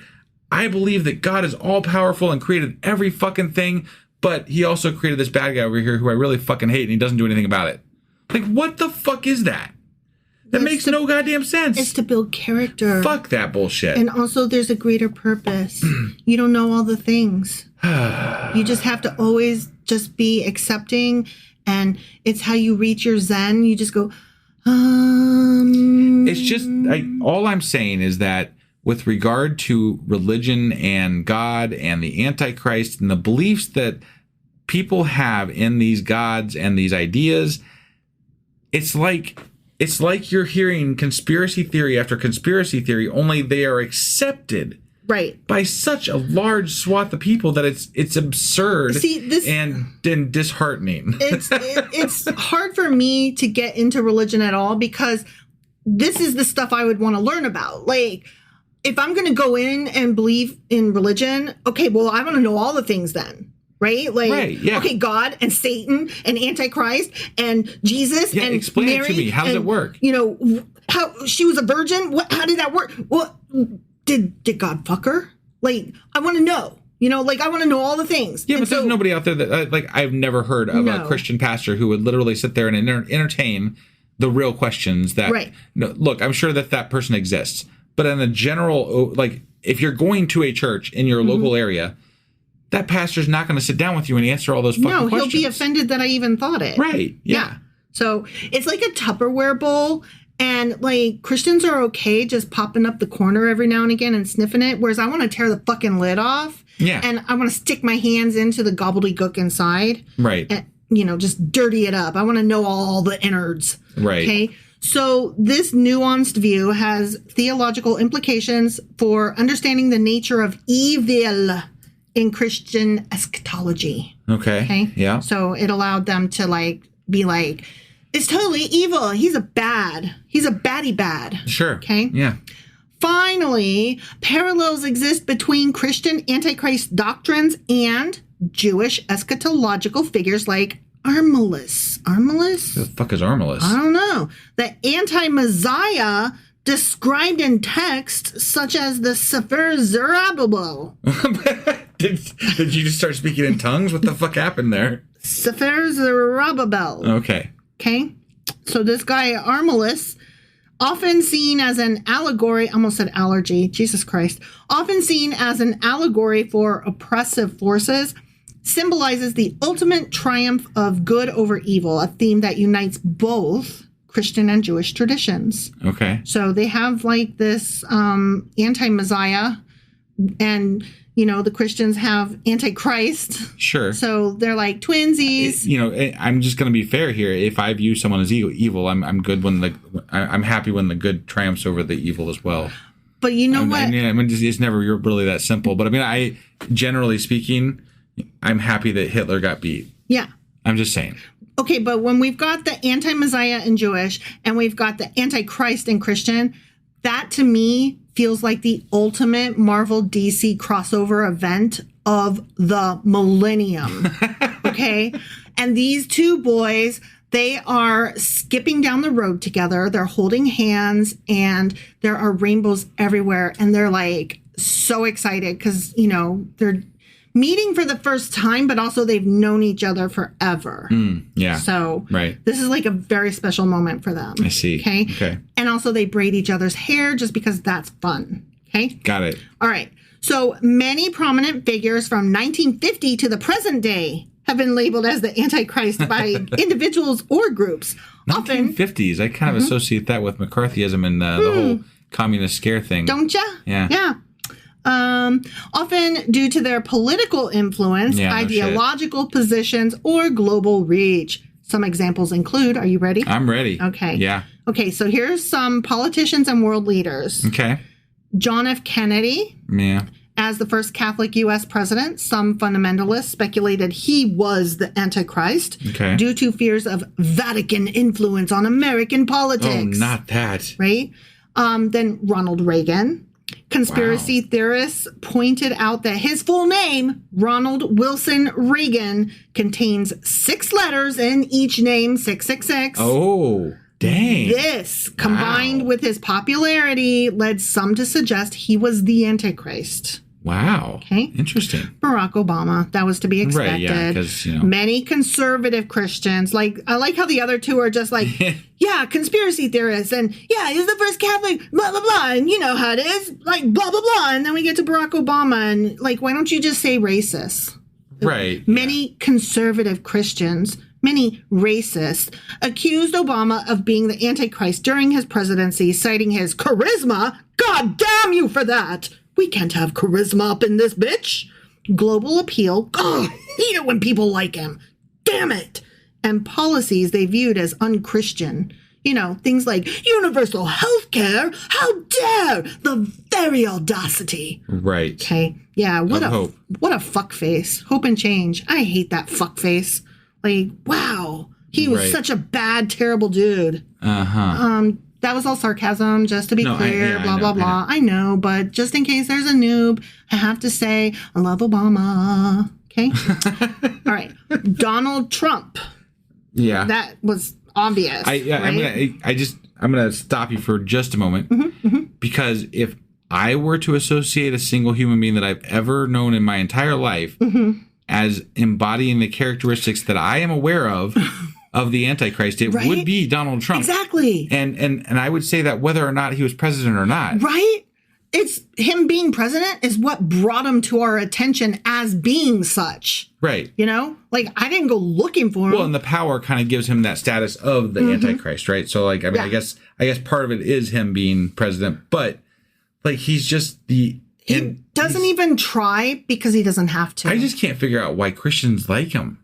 I believe that God is all powerful and created every fucking thing, but he also created this bad guy over here who I really fucking hate and he doesn't do anything about it. Like, what the fuck is that? That makes no goddamn sense. It's to build character. Fuck that bullshit. And also there's a greater purpose. You don't know all the things. You just have to always just be accepting, and it's how you reach your Zen. You just go, It's just, all I'm saying is that with regard to religion and God and the Antichrist and the beliefs that people have in these gods and these ideas, it's like you're hearing conspiracy theory after conspiracy theory, only they are accepted by such a large swath of people that it's absurd. and disheartening. It's hard for me to get into religion at all, because this is the stuff I would want to learn about. Like, if I'm going to go in and believe in religion, okay, well, I want to know all the things then. Right? Like, okay, God and Satan and Antichrist and Jesus and explain Mary. It to me. How does it work? You know, how she was a virgin? How did that work? What did God fuck her? Like, I want to know. You know, like, I want to know all the things. Yeah, but there's nobody out there that, like, I've never heard of a Christian pastor who would literally sit there and entertain the real questions that, look, I'm sure that person exists. But in a general, like, if you're going to a church in your local area, that pastor's not going to sit down with you and answer all those fucking questions. No, he'll be offended that I even thought it. Right. Yeah. So it's like a Tupperware bowl. And, like, Christians are okay just popping up the corner every now and again and sniffing it, whereas I want to tear the fucking lid off. Yeah. And I want to stick my hands into the gobbledygook inside. Right. And, you know, just dirty it up. I want to know all the innards. Right. Okay. So this nuanced view has theological implications for understanding the nature of evil in Christian eschatology. Okay. Yeah. So it allowed them to, like, be like, it's totally evil. He's a baddie bad. Sure. Okay. Yeah. Finally, parallels exist between Christian Antichrist doctrines and Jewish eschatological figures like Armilus. Armilus? The fuck is Armilus? I don't know. The anti-Messiah described in text such as the Sefer Zerubbabel. Did you just start speaking in tongues? What the fuck happened there? Sefer Zerubbabel. Okay. Okay. So this guy, Armilus, often seen as an allegory, almost said allergy, Jesus Christ, often seen as an allegory for oppressive forces, symbolizes the ultimate triumph of good over evil, a theme that unites both Christian and Jewish traditions. Okay. So they have like this anti-Messiah, and the Christians have Antichrist. Sure. So they're like twinsies. I'm just going to be fair here. If I view someone as evil, I'm good I'm happy when the good triumphs over the evil as well. But you know what? It's never really that simple. But I generally speaking, I'm happy that Hitler got beat. Yeah. I'm just saying. Okay, but when we've got the anti-Messiah in Jewish and we've got the Antichrist in Christian, that to me feels like the ultimate Marvel DC crossover event of the millennium. Okay? And these two boys, they are skipping down the road together. They're holding hands and there are rainbows everywhere. And they're like so excited because, they're meeting for the first time, but also they've known each other forever. Yeah. So right. This is like a very special moment for them. I see. Okay. And also they braid each other's hair just because that's fun. Okay. Got it. All right. So many prominent figures from 1950 to the present day have been labeled as the Antichrist by individuals or groups. 1950s. I kind of associate that with McCarthyism and the whole communist scare thing. Don't ya? Yeah. Yeah. Often due to their political influence, ideological positions, or global reach. Some examples include, are you ready? I'm ready. Okay. Yeah. Okay, so here's some politicians and world leaders. Okay. John F. Kennedy. Yeah. As the first Catholic U.S. president, some fundamentalists speculated he was the Antichrist due to fears of Vatican influence on American politics. Oh, not that. Right? Then Ronald Reagan. Conspiracy theorists pointed out that his full name, Ronald Wilson Reagan, contains 6 letters in each name, 666. Oh, dang. This, combined with his popularity, led some to suggest he was the Antichrist. Wow. Okay. Interesting. Barack Obama. That was to be expected. Right, yeah, because, Many conservative Christians, I like how the other two are just like, yeah, conspiracy theorists, and yeah, he's the first Catholic, blah, blah, blah, and you know how it is, like, blah, blah, blah, and then we get to Barack Obama, and, why don't you just say racist? Right. Many conservative Christians, many racists, accused Obama of being the Antichrist during his presidency, citing his charisma. God damn you for that! We can't have charisma up in this bitch. Global appeal. Oh, I hate it when people like him. Damn it. And policies they viewed as unchristian. Things like universal health care. How dare the very audacity. Right. Okay. Yeah. What a fuck face. Hope and change. I hate that fuck face. Wow. He was such a bad, terrible dude. That was all sarcasm, just to be clear, blah, blah, blah. I know, but just in case there's a noob, I have to say, I love Obama. Okay? All right. Donald Trump. Yeah. That was obvious. I'm going to stop you for just a moment. Because if I were to associate a single human being that I've ever known in my entire life as embodying the characteristics that I am aware of the Antichrist, it would be Donald Trump. Exactly. And I would say that whether or not he was president or not. Right? It's him being president is what brought him to our attention as being such. Right. I didn't go looking for him. Well, and the power kind of gives him that status of the Antichrist, right? So I guess part of it is him being president, but he's just he doesn't even try because he doesn't have to. I just can't figure out why Christians like him.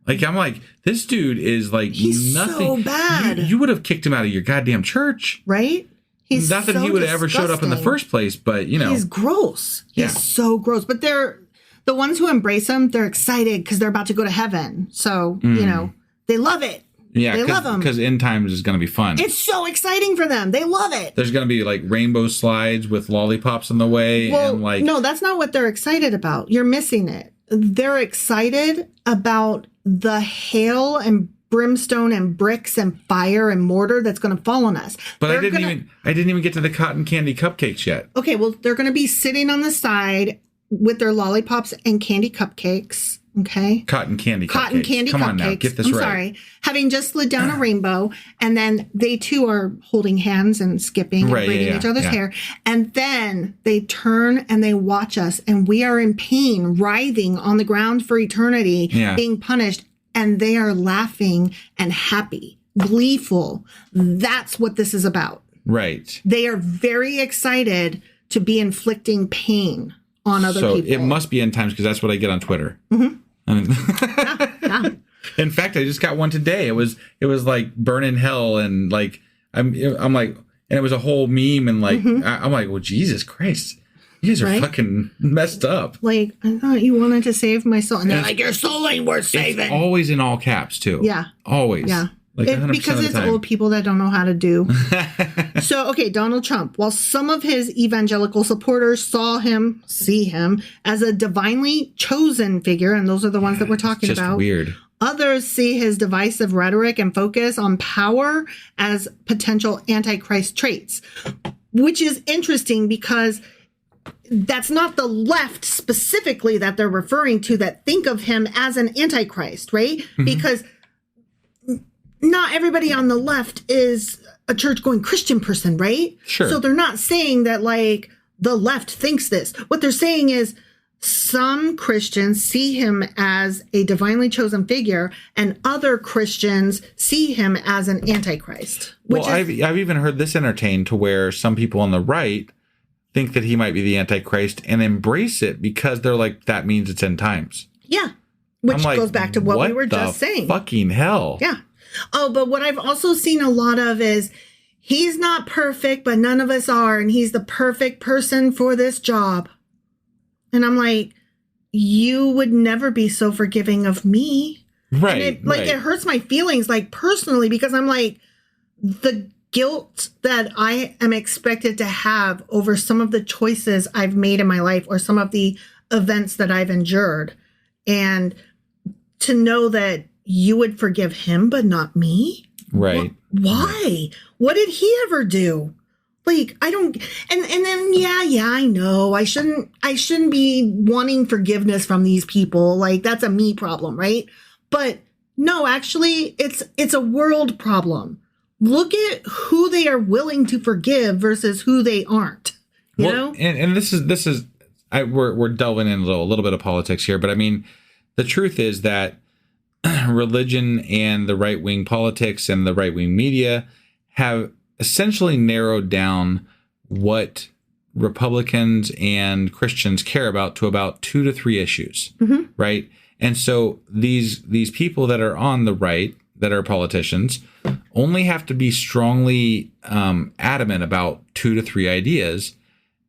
I'm like, this dude is he's nothing. So bad. You would have kicked him out of your goddamn church. Right? He's not that he would have ever showed up in the first place, but He's gross. He's so gross. But they're the ones who embrace him, they're excited because they're about to go to heaven. So, they love it. Yeah, they love him. Because end times is going to be fun. It's so exciting for them. They love it. There's going to be rainbow slides with lollipops in the way. Well, and no, that's not what they're excited about. You're missing it. They're excited about the hail and brimstone and bricks and fire and mortar that's going to fall on us. But I didn't even get to the cotton candy cupcakes yet. Okay, well, they're going to be sitting on the side with their lollipops and candy cupcakes. Okay. Cotton candy Come cupcakes. On now, get this right. I'm sorry. Having just slid down a rainbow, and then they too are holding hands and skipping and braiding each other's hair. And then they turn and they watch us, and we are in pain, writhing on the ground for eternity, being punished, and they are laughing and happy, gleeful. That's what this is about. Right. They are very excited to be inflicting pain on other people. So it must be end times because that's what I get on Twitter. Yeah. In fact, I just got one today. It was like burn in hell and like I'm like, and it was a whole meme and like I'm like, well, Jesus Christ, you guys are fucking messed up. Like, I thought you wanted to save my soul, and they're like, your soul ain't worth saving. It's always in all caps too. Yeah, always. Yeah. Like because it's old people that don't know how to do. So, okay, Donald Trump. While some of his evangelical supporters see him as a divinely chosen figure, and those are the ones that we're talking about. Weird. Others see his divisive rhetoric and focus on power as potential Antichrist traits, which is interesting because that's not the left specifically that they're referring to that think of him as an Antichrist, right? Because not everybody on the left is a church-going Christian person, right? Sure. So they're not saying that, like, the left thinks this. What they're saying is some Christians see him as a divinely chosen figure, and other Christians see him as an Antichrist. I've even heard this entertained to where some people on the right think that he might be the Antichrist and embrace it because they're like, that means it's end times. Yeah. Which goes back to what we were just saying. Fucking hell. Yeah. Oh, but what I've also seen a lot of is he's not perfect, but none of us are. And he's the perfect person for this job. And I'm like, you would never be so forgiving of me. Right. And it hurts my feelings, like personally, because I'm like, the guilt that I am expected to have over some of the choices I've made in my life or some of the events that I've endured. And to know that you would forgive him, but not me? Right. Why? What did he ever do? Like, I don't, and then, I know I shouldn't be wanting forgiveness from these people. Like, that's a me problem, right? But no, actually, it's a world problem. Look at who they are willing to forgive versus who they aren't. You know? And this is we're delving in a little bit of politics here, but I mean, the truth is that religion and the right-wing politics and the right-wing media have essentially narrowed down what Republicans and Christians care about to about 2 to 3 issues, right? And so these people that are on the right, that are politicians, only have to be strongly adamant about 2 to 3 ideas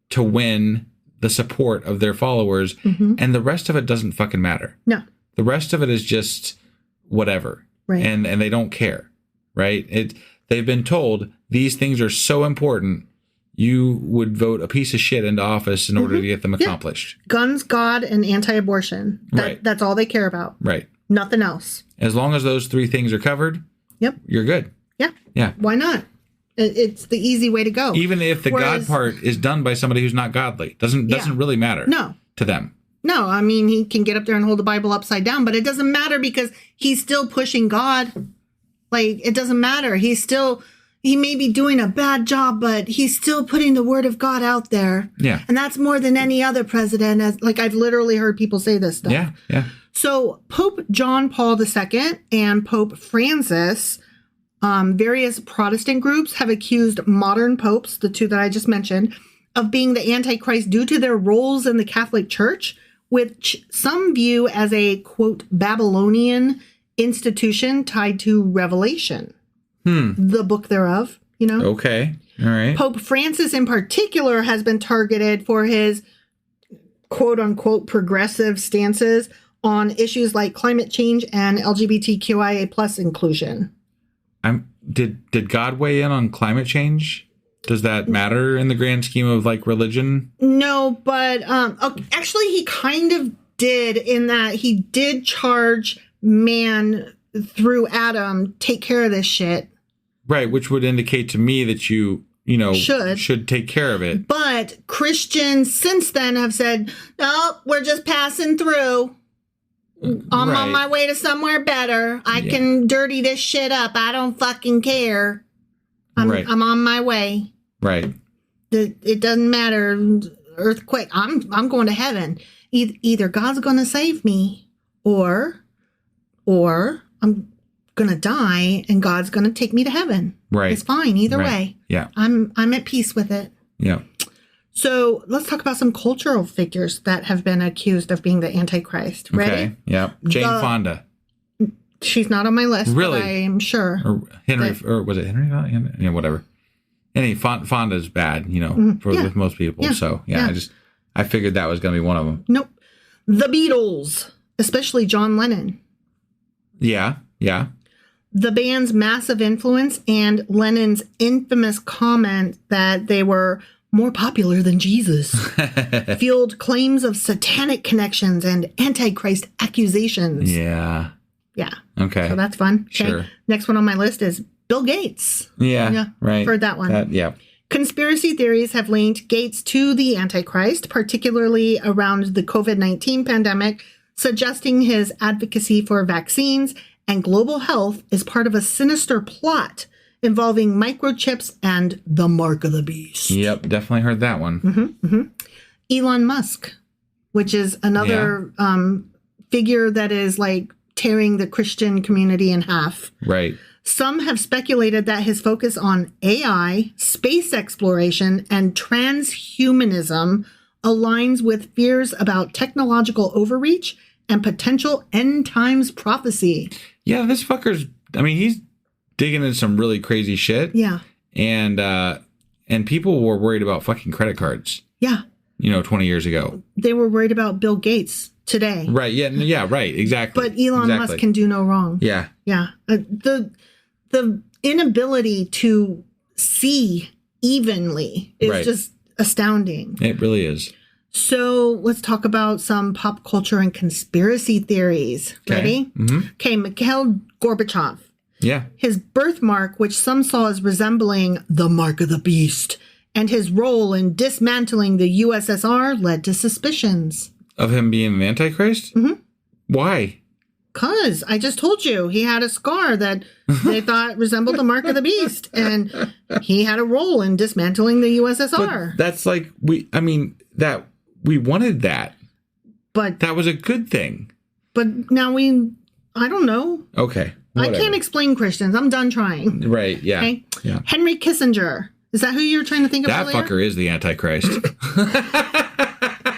to win the support of their followers, and the rest of it doesn't fucking matter. No. The rest of it is just whatever, right? And they don't care, right? They've been told these things are so important, you would vote a piece of shit into office in order to get them accomplished. Yeah. Guns, God, and anti-abortion. Right. That's all they care about. Right. Nothing else. As long as those 3 things are covered, you're good. Yeah. Yeah. Why not? It's the easy way to go. Even if the God part is done by somebody who's not godly, doesn't really matter. To them. No, I mean, he can get up there and hold the Bible upside down, but it doesn't matter because he's still pushing God. Like, it doesn't matter. He may be doing a bad job, but he's still putting the word of God out there. Yeah. And that's more than any other president. I've literally heard people say this stuff. Yeah, yeah. So Pope John Paul II and Pope Francis, various Protestant groups have accused modern popes, the 2 that I just mentioned, of being the Antichrist due to their roles in the Catholic Church, which some view as a, quote, Babylonian institution tied to Revelation, the book thereof, you know? Okay. All right. Pope Francis in particular has been targeted for his, quote unquote, progressive stances on issues like climate change and LGBTQIA plus inclusion. Did God weigh in on climate change? Does that matter in the grand scheme of like religion? No, but actually he kind of did, in that he did charge man through Adam take care of this shit. Right, which would indicate to me that you should take care of it. But Christians since then have said, no, we're just passing through. I'm on my way to somewhere better. I can dirty this shit up. I don't fucking care. I'm on my way. Right. It doesn't matter. Earthquake. I'm going to heaven. Either God's going to save me, or I'm going to die and God's going to take me to heaven. Right. It's fine either way. Yeah. I'm at peace with it. Yeah. So let's talk about some cultural figures that have been accused of being the Antichrist. Ready? Okay. Yeah. Jane Fonda. She's not on my list. Really? But I am sure. Or Henry, or was it Henry? Yeah, whatever. Any Fonda's bad, with most people. Yeah. So I figured that was going to be one of them. Nope. The Beatles, especially John Lennon. Yeah. Yeah. The band's massive influence and Lennon's infamous comment that they were more popular than Jesus fueled claims of satanic connections and Antichrist accusations. Yeah. Yeah. Okay. So that's fun. Okay. Sure. Next one on my list is Bill Gates. Yeah. Right. Heard that one. Yeah. Conspiracy theories have linked Gates to the Antichrist, particularly around the COVID-19 pandemic, suggesting his advocacy for vaccines and global health is part of a sinister plot involving microchips and the mark of the beast. Yep, definitely heard that one. Elon Musk, which is another figure that is like tearing the Christian community in half. Right. Some have speculated that his focus on AI, space exploration, and transhumanism aligns with fears about technological overreach and potential end times prophecy. Yeah, this fucker's, he's digging into some really crazy shit. Yeah. And people were worried about fucking credit cards. Yeah. 20 years ago. They were worried about Bill Gates today. Right. Yeah, right. Exactly. But Elon Musk can do no wrong. Yeah. Yeah. The inability to see evenly is just astounding. It really is. So let's talk about some pop culture and conspiracy theories. Ready? Okay, Mikhail Gorbachev. Yeah. His birthmark, which some saw as resembling the mark of the beast, and his role in dismantling the USSR led to suspicions. Of him being an Antichrist? Why? Because I just told you he had a scar that they thought resembled the mark of the beast, and he had a role in dismantling the USSR. But that's like, we wanted that. But that was a good thing. But now I don't know. Okay. Whatever. I can't explain Christians. I'm done trying. Right. Yeah. Okay? Yeah. Henry Kissinger. Is that who you were trying to think of earlier? That fucker is the Antichrist.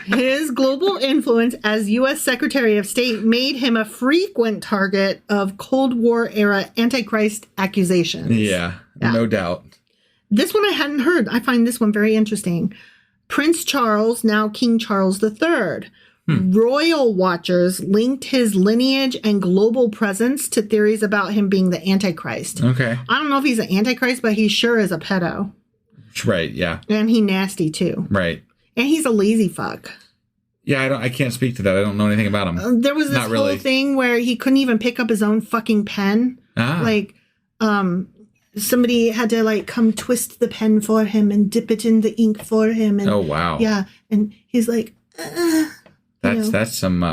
His global influence as U.S. Secretary of State made him a frequent target of Cold War era Antichrist accusations. Yeah, no doubt. This one I hadn't heard. I find this one very interesting. Prince Charles, now King Charles III. Royal watchers linked his lineage and global presence to theories about him being the Antichrist. Okay. I don't know if he's an Antichrist, but he sure is a pedo. Right, yeah. And he nasty too. Right. And he's a lazy fuck. Yeah, I can't speak to that. I don't know anything about him. There was this whole thing where he couldn't even pick up his own fucking pen. Like, somebody had to like come twist the pen for him and dip it in the ink for him. And, oh, wow. Yeah. And he's like, That's some.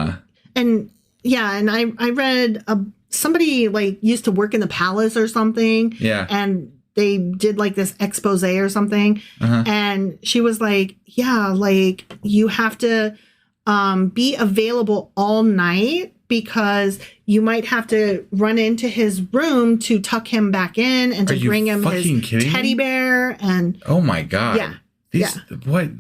And yeah, and I read somebody like used to work in the palace or something. Yeah. And they did like this expose or something. And she was like, yeah, like you have to be available all night because you might have to run into his room to tuck him back in and to bring him his teddy bear. And oh my God. Yeah. What?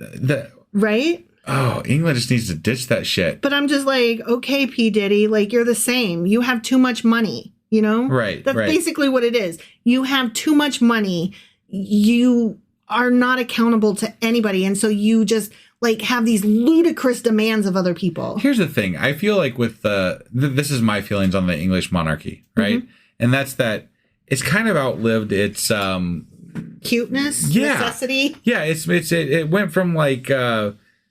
Right? Oh, England just needs to ditch that shit. But I'm just like, okay, P. Diddy, like you're the same. You have too much money, you know? Right. That's basically what it is. You have too much money. You are not accountable to anybody. And so you just like have these ludicrous demands of other people. Here's the thing. I feel like with this is my feelings on the English monarchy, right? And that's that it's kind of outlived its cuteness, necessity. Yeah, it went from like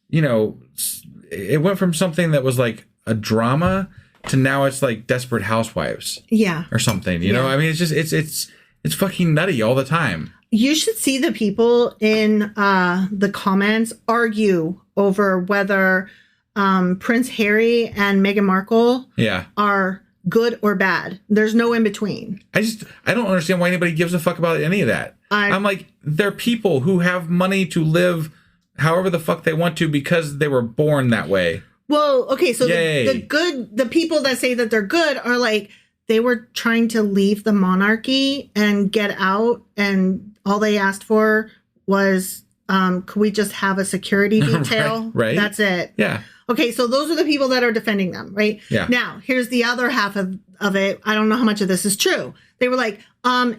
it went from something that was like a drama to now it's like Desperate Housewives. Yeah. Or something, you know? I mean, it's just, it's fucking nutty all the time. You should see the people in the comments argue over whether Prince Harry and Meghan Markle are good or bad. There's no in between. I don't understand why anybody gives a fuck about any of that. I'm like, they're people who have money to live however the fuck they want to because they were born that way. Well, okay, so the people that say that they're good are like, they were trying to leave the monarchy and get out, and all they asked for was could we just have a security detail? Right. That's it. Yeah. Okay, so those are the people that are defending them, right? Yeah. Now, here's the other half of it. I don't know how much of this is true. They were like,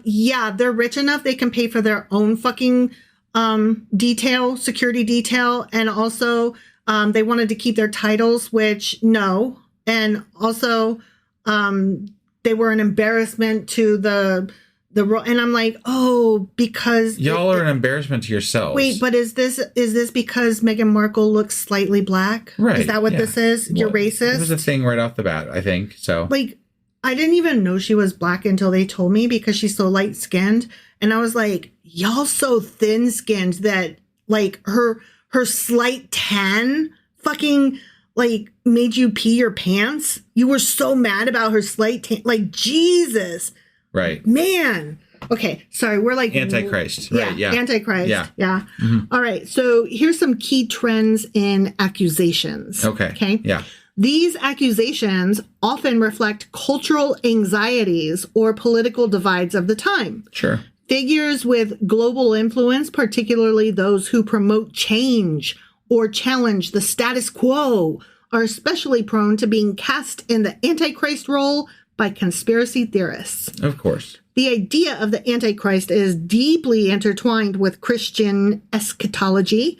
yeah, they're rich enough. They can pay for their own fucking security detail. And also, they wanted to keep their titles, which no. And also, they were an embarrassment to the and I'm like, oh, because y'all are an embarrassment to yourselves. Wait, but is this because Meghan Markle looks slightly black? Right. Is that what this is? You're racist? It was a thing right off the bat, I think. So like, I didn't even know she was black until they told me because she's so light skinned. And I was like, y'all so thin skinned that like her slight tan fucking like made you pee your pants. You were so mad about her slight tan. Like, Jesus. Right. Man. Okay. Sorry. We're like Antichrist. Right. Yeah. Antichrist. Yeah. Yeah. Mm-hmm. All right. So here's some key trends in accusations. Okay. Yeah. These accusations often reflect cultural anxieties or political divides of the time. Sure. Figures with global influence, particularly those who promote change or challenge the status quo, are especially prone to being cast in the Antichrist role by conspiracy theorists. Of course. The idea of the Antichrist is deeply intertwined with Christian eschatology,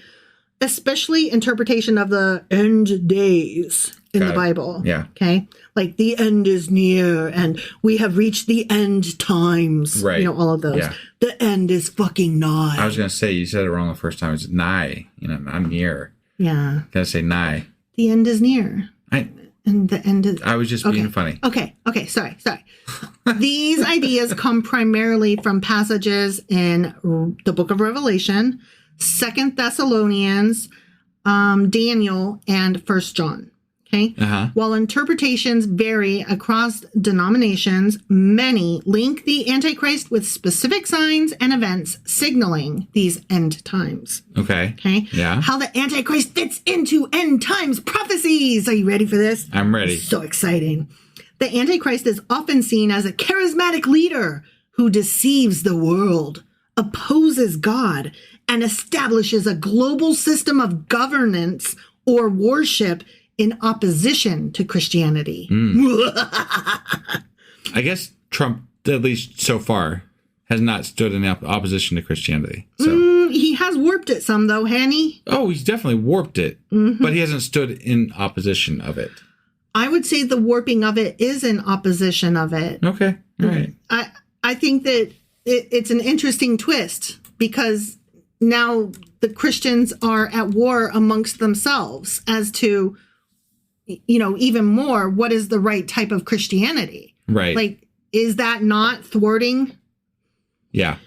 especially interpretation of the end days in the Bible. Yeah. Okay. Like the end is near and we have reached the end times. Right. You know, all of those. Yeah. The end is fucking nigh. I was going to say, you said it wrong the first time. It's nigh, not near. Yeah. Got to say nigh. The end is near. And the end is... I was just being funny. Okay. Sorry. These ideas come primarily from passages in the book of Revelation, 2 Thessalonians, Daniel, and 1 John. Okay. Uh-huh. While interpretations vary across denominations, many link the Antichrist with specific signs and events signaling these end times. Okay. Okay. Yeah. How the Antichrist fits into end times prophecies. Are you ready for this? I'm ready. So exciting. The Antichrist is often seen as a charismatic leader who deceives the world, opposes God, and establishes a global system of governance or worship in opposition to Christianity. I guess Trump, at least so far, has not stood in opposition to Christianity. So he has warped it some, though, Hanny. Oh, he's definitely warped it, but he hasn't stood in opposition of it. I would say the warping of it is in opposition of it. Okay, all right. I think that it's an interesting twist because now the Christians are at war amongst themselves as to, even more, what is the right type of Christianity? Right. Like, is that not thwarting? Yeah.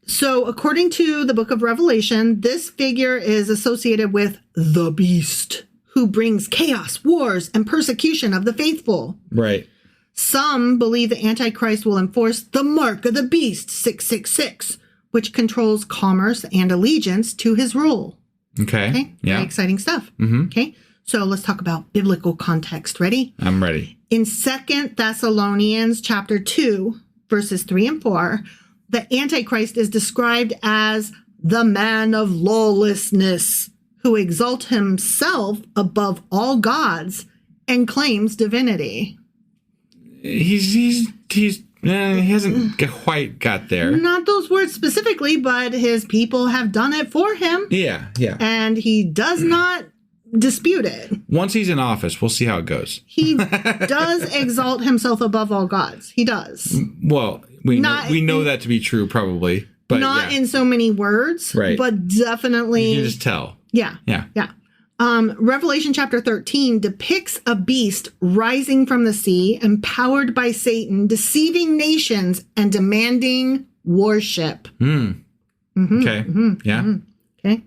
So according to the book of Revelation, this figure is associated with the beast who brings chaos, wars, and persecution of the faithful. Right. Some believe the Antichrist will enforce the mark of the beast, 666, which controls commerce and allegiance to his rule. Okay. Yeah. Very exciting stuff. Mm-hmm. Okay. So let's talk about biblical context. Ready? I'm ready. In 2 Thessalonians chapter 2, verses 3 and 4, the Antichrist is described as the man of lawlessness who exalts himself above all gods and claims divinity. He hasn't quite got there. Not those words specifically, but his people have done it for him. Yeah. And he does not dispute it. Once he's in office, we'll see how it goes. He does exalt himself above all gods. He does. Well, we know that to be true, probably. But not in so many words, right? But definitely, you can just tell. Yeah. Revelation chapter 13 depicts a beast rising from the sea, empowered by Satan, deceiving nations and demanding worship. Okay. Yeah. Okay.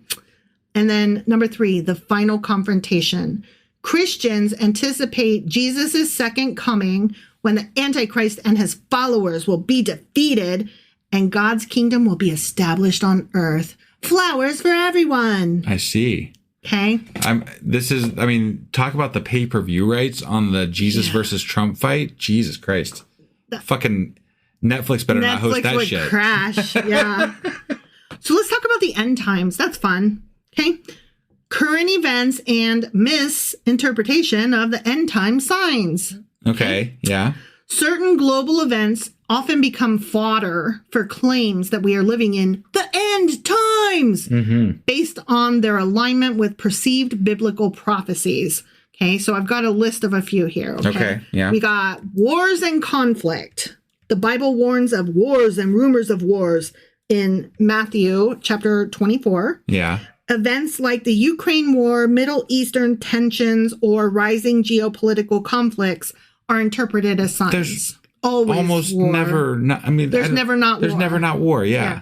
And then number 3, the final confrontation. Christians anticipate Jesus' second coming when the Antichrist and his followers will be defeated and God's kingdom will be established on earth. Flowers for everyone. I see. Okay. Talk about the pay-per-view rights on the Jesus versus Trump fight. Jesus Christ. Fucking Netflix better not host that would shit. Crash. Yeah. So let's talk about the end times. That's fun. Okay. Current events and misinterpretation of the end time signs. Okay. Yeah. Certain global events often become fodder for claims that we are living in the end times based on their alignment with perceived biblical prophecies. Okay, so I've got a list of a few here. Okay, yeah. We got wars and conflict. The Bible warns of wars and rumors of wars in Matthew chapter 24. Yeah. Events like the Ukraine war, Middle Eastern tensions, or rising geopolitical conflicts are interpreted as signs. There's always almost war. never not, I mean, there's never not there's war. never not war. Yeah.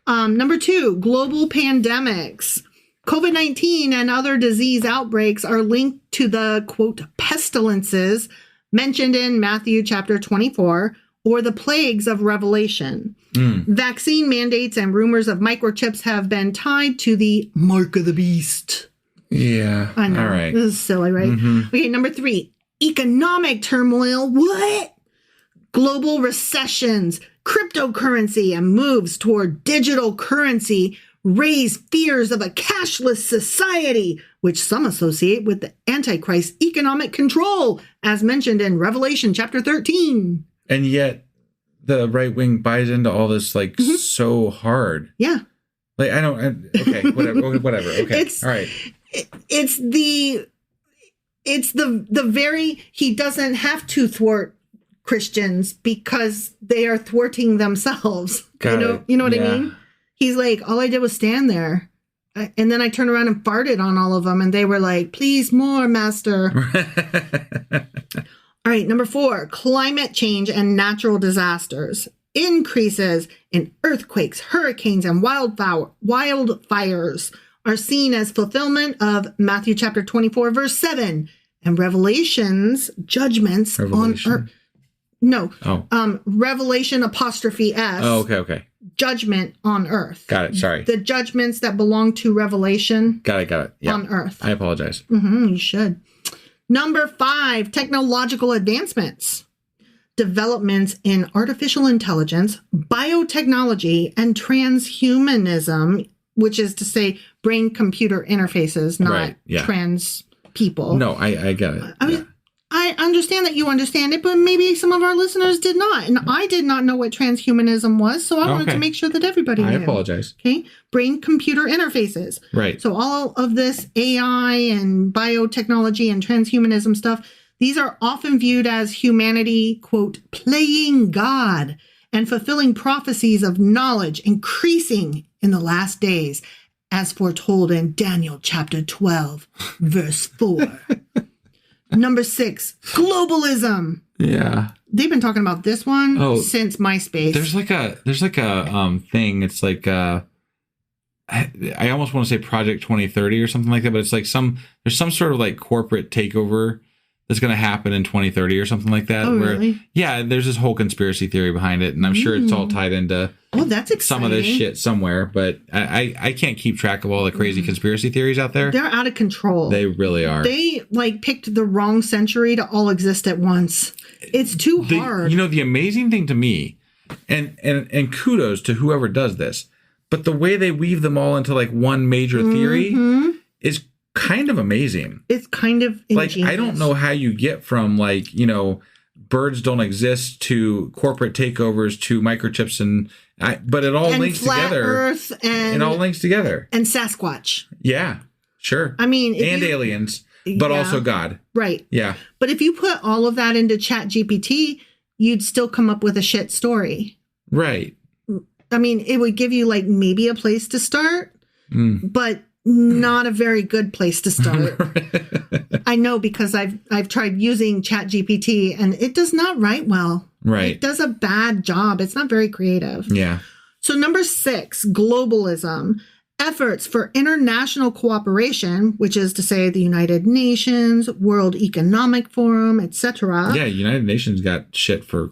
Number 2, global pandemics. COVID-19 and other disease outbreaks are linked to the, quote, pestilences mentioned in Matthew chapter 24, or the plagues of Revelation. Vaccine mandates and rumors of microchips have been tied to the mark of the beast. Yeah. I know. All right. This is silly, right? Okay, number 3, economic turmoil. What? Global recessions, cryptocurrency, and moves toward digital currency raise fears of a cashless society, which some associate with the Antichrist economic control, as mentioned in Revelation chapter 13. And yet the right wing buys into all this like so hard. Yeah. Like, I don't, okay, whatever. Okay. All right. It's the very, he doesn't have to thwart Christians because they are thwarting themselves. You know what I mean? He's like, all I did was stand there. And then I turned around and farted on all of them. And they were like, please more, master. All right. Number 4, climate change and natural disasters. Increases in earthquakes, hurricanes, and wildfires are seen as fulfillment of Matthew chapter 24, verse 7, and Revelation's judgments on earth. No. Revelation apostrophe S. Oh, okay. Judgment on earth. Got it. Sorry. The judgments that belong to Revelation. Got it. Yeah. On earth. I apologize. You should. Number 5, technological advancements. Developments in artificial intelligence, biotechnology, and transhumanism, which is to say brain-computer interfaces, not trans people. No, I get it. I mean, I understand that you understand it, but maybe some of our listeners did not. And I did not know what transhumanism was, so I wanted to make sure that everybody knew. I apologize. Okay. Brain-computer interfaces. Right. So all of this AI and biotechnology and transhumanism stuff, these are often viewed as humanity, quote, playing God and fulfilling prophecies of knowledge increasing in the last days, as foretold in Daniel chapter 12, verse 4. Number 6, globalism. Yeah. They've been talking about this one since MySpace. There's like a thing. It's like I almost want to say Project 2030 or something like that, but it's like there's some sort of like corporate takeover that's going to happen in 2030 or something like that. Oh, really? Yeah, there's this whole conspiracy theory behind it, and I'm sure it's all tied into that's exciting. Some of this shit somewhere, but I can't keep track of all the crazy conspiracy theories out there. They're out of control. They really are. They like picked the wrong century to all exist at once. It's too hard. You know, the amazing thing to me, and kudos to whoever does this, but the way they weave them all into like one major theory is kind of amazing. It's kind of ingenious. Like, I don't know how you get from like, you know, birds don't exist to corporate takeovers to microchips but it all links flat together. Earth and it all links together. And Sasquatch. Yeah, sure. I mean, aliens, but also God. Right. Yeah. But if you put all of that into ChatGPT, you'd still come up with a shit story. Right. I mean, it would give you like maybe a place to start, but not a very good place to start. I know, because I've tried using ChatGPT and it does not write well. Right. It does a bad job. It's not very creative. Yeah. So number 6, globalism. Efforts for international cooperation, which is to say the United Nations, World Economic Forum, etc. Yeah, United Nations got shit for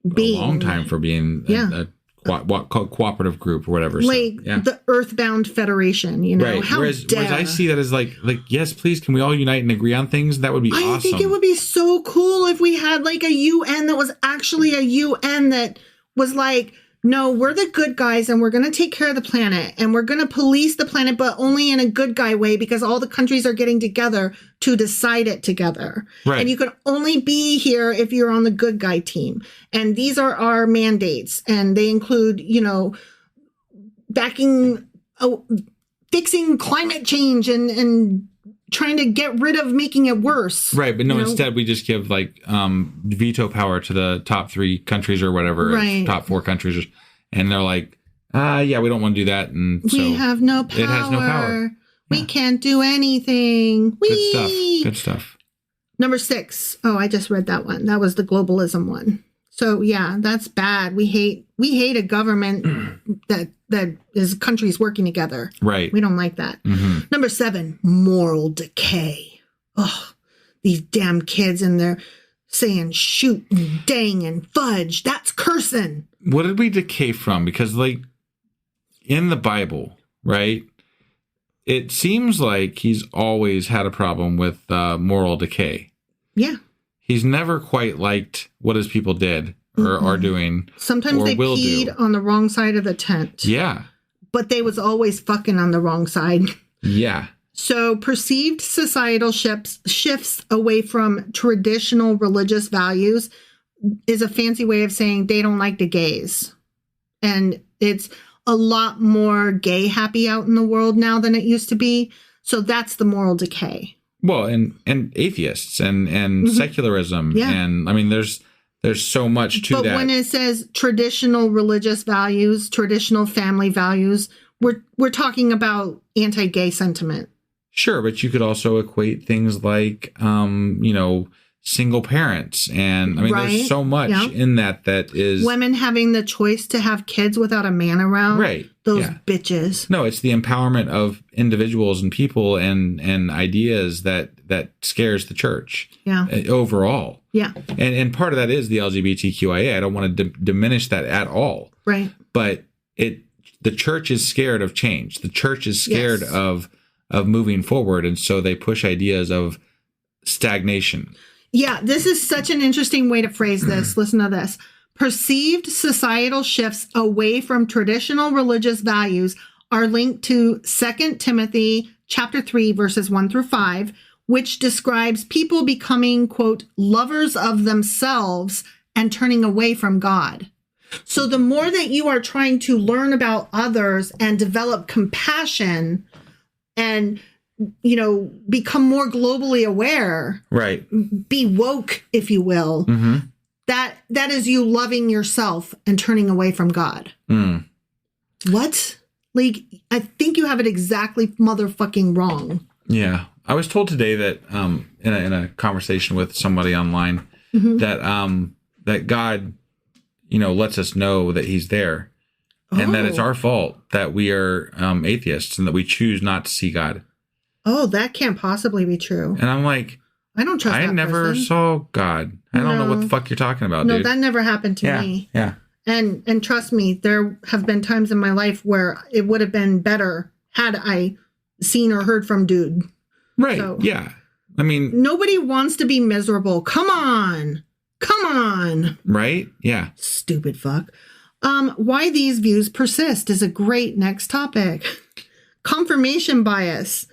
a long time for being a cooperative group or whatever. Like the Earthbound Federation, you know. Right. Whereas I see that as like, yes, please, can we all unite and agree on things? That would be awesome. I think it would be so cool if we had like a UN that was actually a UN that was like No, we're the good guys and we're going to take care of the planet and we're going to police the planet, but only in a good guy way because all the countries are getting together to decide it together. Right. And you can only be here if you're on the good guy team. And these are our mandates. And they include, fixing climate change and trying to get rid of making it worse. Right. But no, instead we just give veto power to the top 3 countries or whatever, right. Top 4 countries. And they're like, yeah, we don't want to do that. And we have no power. It has no power. We can't do anything. Good stuff. Number 6. Oh, I just read that one. That was the globalism one. So yeah, that's bad. We hate a government that is countries working together. Right. We don't like that. Mm-hmm. Number 7, moral decay. Oh, these damn kids and they're saying shoot and dang and fudge. That's cursing. What did we decay from? Because in the Bible, right? It seems like he's always had a problem with moral decay. Yeah. He's never quite liked what his people did or are doing. Sometimes they peed on the wrong side of the tent. Yeah. But they was always fucking on the wrong side. Yeah. So perceived societal shifts away from traditional religious values is a fancy way of saying they don't like the gays. And it's a lot more gay happy out in the world now than it used to be. So that's the moral decay. Well, and atheists and secularism. Yeah. And I mean, there's so much to that. But when it says traditional religious values, traditional family values, we're talking about anti-gay sentiment. Sure. But you could also equate things like, single parents. And I mean, there's so much in that is women having the choice to have kids without a man around. Right. Those bitches. No, it's the empowerment of individuals and people and ideas that scares the church. Yeah. Overall. Yeah. And part of that is the LGBTQIA. I don't want to diminish that at all. Right. But the church is scared of change. The church is scared of moving forward. And so they push ideas of stagnation. Yeah, this is such an interesting way to phrase this. Listen to this. Perceived societal shifts away from traditional religious values are linked to 2 Timothy chapter 3, verses 1 through 5, which describes people becoming, quote, lovers of themselves and turning away from God. So the more that you are trying to learn about others and develop compassion and become more globally aware. Right. Be woke, if you will. Mm-hmm. That is you loving yourself and turning away from God. Mm. What? I think you have it exactly motherfucking wrong. Yeah. I was told today that in a conversation with somebody online that God, lets us know that he's there and that it's our fault that we are atheists and that we choose not to see God. Oh, that can't possibly be true. And I'm like, I don't trust that person. I never saw God. I don't know what the fuck you're talking about, dude. No, that never happened to me. Yeah. And trust me, there have been times in my life where it would have been better had I seen or heard from dude. Right. So, yeah. I mean, nobody wants to be miserable. Come on. Right? Yeah. Stupid fuck. Why these views persist is a great next topic. Confirmation bias.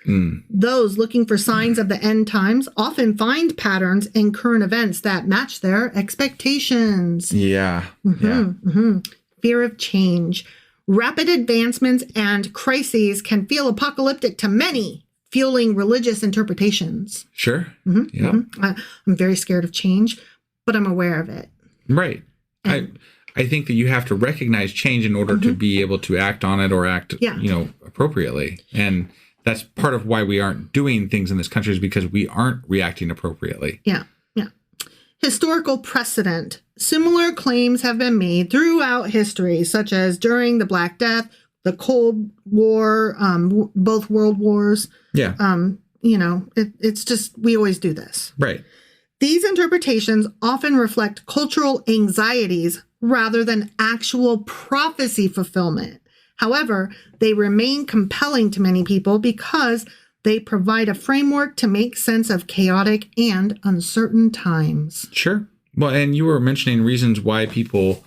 Those looking for signs of the end times often find patterns in current events that match their expectations. Yeah. Mm-hmm, yeah. Mm-hmm. Fear of change. Rapid advancements and crises can feel apocalyptic to many, fueling religious interpretations. Sure. Mm-hmm, yeah. Mm-hmm. I'm very scared of change, but I'm aware of it. Right. I think that you have to recognize change in order to be able to act on it or act, appropriately. And that's part of why we aren't doing things in this country is because we aren't reacting appropriately. Yeah. Yeah. Historical precedent. Similar claims have been made throughout history, such as during the Black Death, the Cold War, both world wars. Yeah. It's just, we always do this. Right. These interpretations often reflect cultural anxieties rather than actual prophecy fulfillment. However, they remain compelling to many people because they provide a framework to make sense of chaotic and uncertain times. Sure. Well, and you were mentioning reasons why people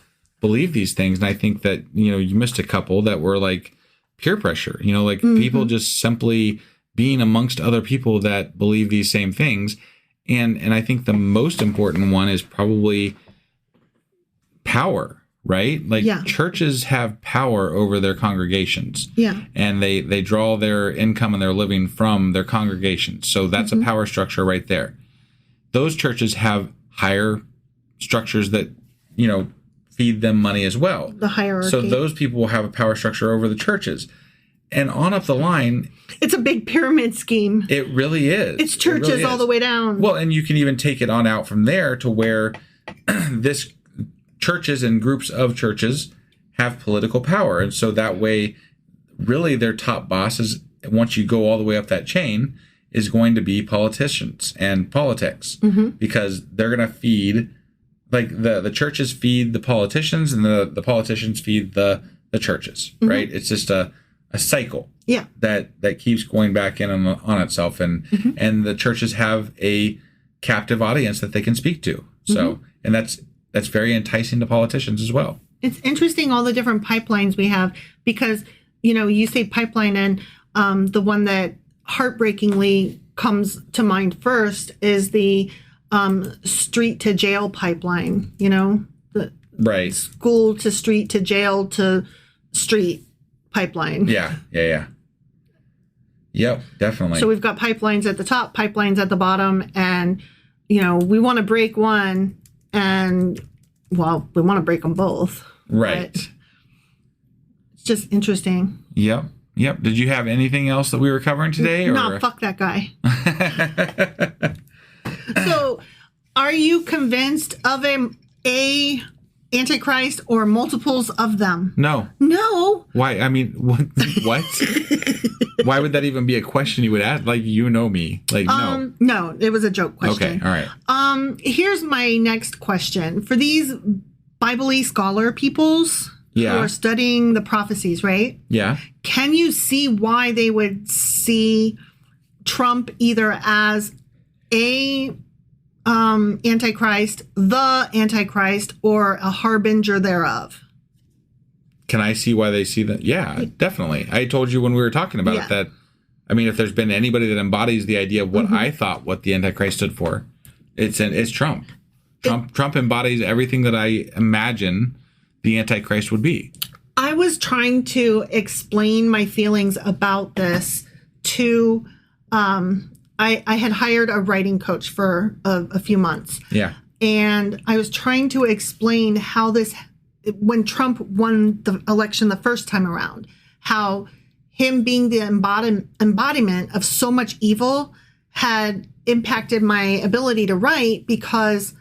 believe these things. And I think that, you missed a couple that were like peer pressure, like people just simply being amongst other people that believe these same things. And I think the most important one is probably power, right? Like churches have power over their congregations. Yeah. And they draw their income and their living from their congregations. So that's a power structure right there. Those churches have higher structures that, feed them money as well. The hierarchy. So those people will have a power structure over the churches. And on up the line, it's a big pyramid scheme. It really is. It's churches really all the way down. Well, and you can even take it on out from there to where this churches and groups of churches have political power. And so that way, really their top bosses, once you go all the way up that chain, is going to be politicians and politics, because they're going to feed, like the churches feed the politicians, and the politicians feed the churches, right? It's just a cycle that keeps going back in on itself, and the churches have a captive audience that they can speak to. So, and that's very enticing to politicians as well. It's interesting, all the different pipelines we have, because, you say pipeline, and the one that heartbreakingly comes to mind first is the street to jail pipeline, the right school to street to jail to street pipeline. Yeah. Yep, definitely. So we've got pipelines at the top, pipelines at the bottom, and, we want to break one, and, well, we want to break them both. Right. It's just interesting. Yep. Did you have anything else that we were covering today? No, fuck that guy. So, are you convinced of a Antichrist or multiples of them? No. Why? I mean, what? Why would that even be a question you would ask? Like, me. Like, no. No, it was a joke question. Okay, all right. Here's my next question. For these Bible-y scholar peoples who are studying the prophecies, right? Yeah. Can you see why they would see Trump either as a Antichrist, the Antichrist, or a harbinger thereof? Can I see why they see that? Yeah, definitely. I told you when we were talking about it that, I mean, if there's been anybody that embodies the idea of what I thought what the Antichrist stood for, it's Trump. Trump embodies everything that I imagine the Antichrist would be. I was trying to explain my feelings about this to, I had hired a writing coach for a few months. Yeah. And I was trying to explain how this, when Trump won the election the first time around, how him being the embodiment of so much evil had impacted my ability to write, because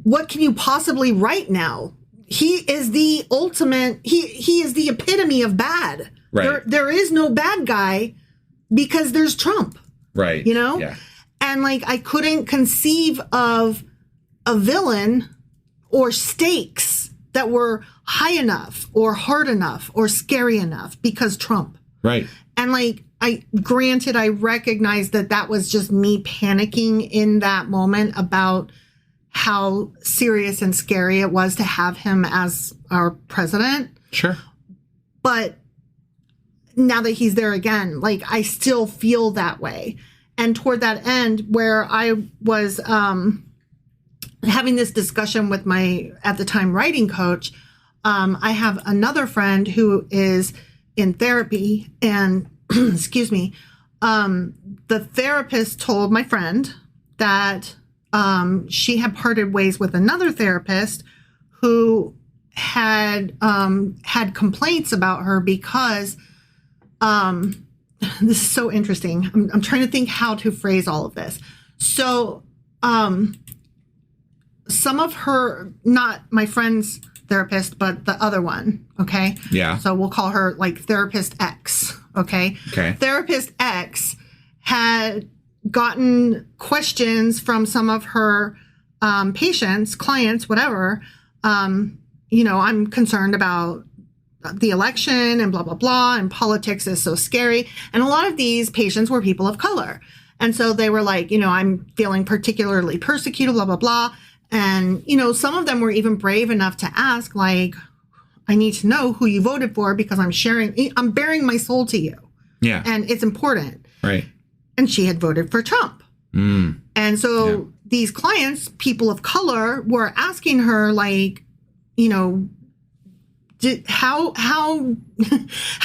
what can you possibly write now? He is the ultimate, he is the epitome of bad. Right. There is no bad guy because there's Trump. Right. Yeah. And I couldn't conceive of a villain or stakes that were high enough or hard enough or scary enough because Trump. Right. And I recognized that was just me panicking in that moment about how serious and scary it was to have him as our president. Sure. But now that he's there again, I still feel that way. And toward that end, where I was having this discussion with my, at the time, writing coach, I have another friend who is in therapy, and excuse me, the therapist told my friend that she had parted ways with another therapist who had had complaints about her because this is so interesting. I'm trying to think how to phrase all of this. So some of her, not my friend's therapist, but the other one, okay? Yeah. So we'll call her therapist X, okay? Okay. Therapist X had gotten questions from some of her patients, clients, whatever. I'm concerned about the election and blah, blah, blah, and politics is so scary. And a lot of these patients were people of color. And so they were I'm feeling particularly persecuted, blah, blah, blah. And, some of them were even brave enough to ask, like, I need to know who you voted for because I'm bearing my soul to you. Yeah. And it's important. Right. And she had voted for Trump. And so these clients, people of color, were asking her, like, how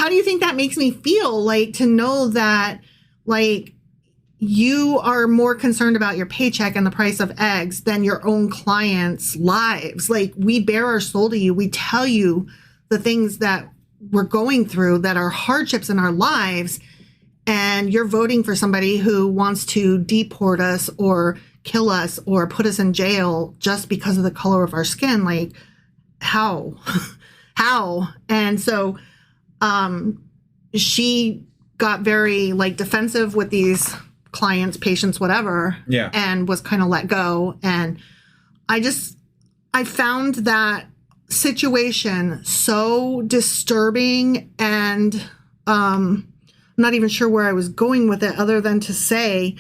do you think that makes me feel? Like, to know that, like, you are more concerned about your paycheck and the price of eggs than your own clients' lives. Like, we bear our soul to you. We tell you the things that we're going through that are hardships in our lives. And you're voting for somebody who wants to deport us or kill us or put us in jail just because of the color of our skin. Like, how? How? And so she got very, like, defensive with these clients, patients, whatever, and was kind of let go. And I found that situation so disturbing, and I'm not even sure where I was going with it other than to say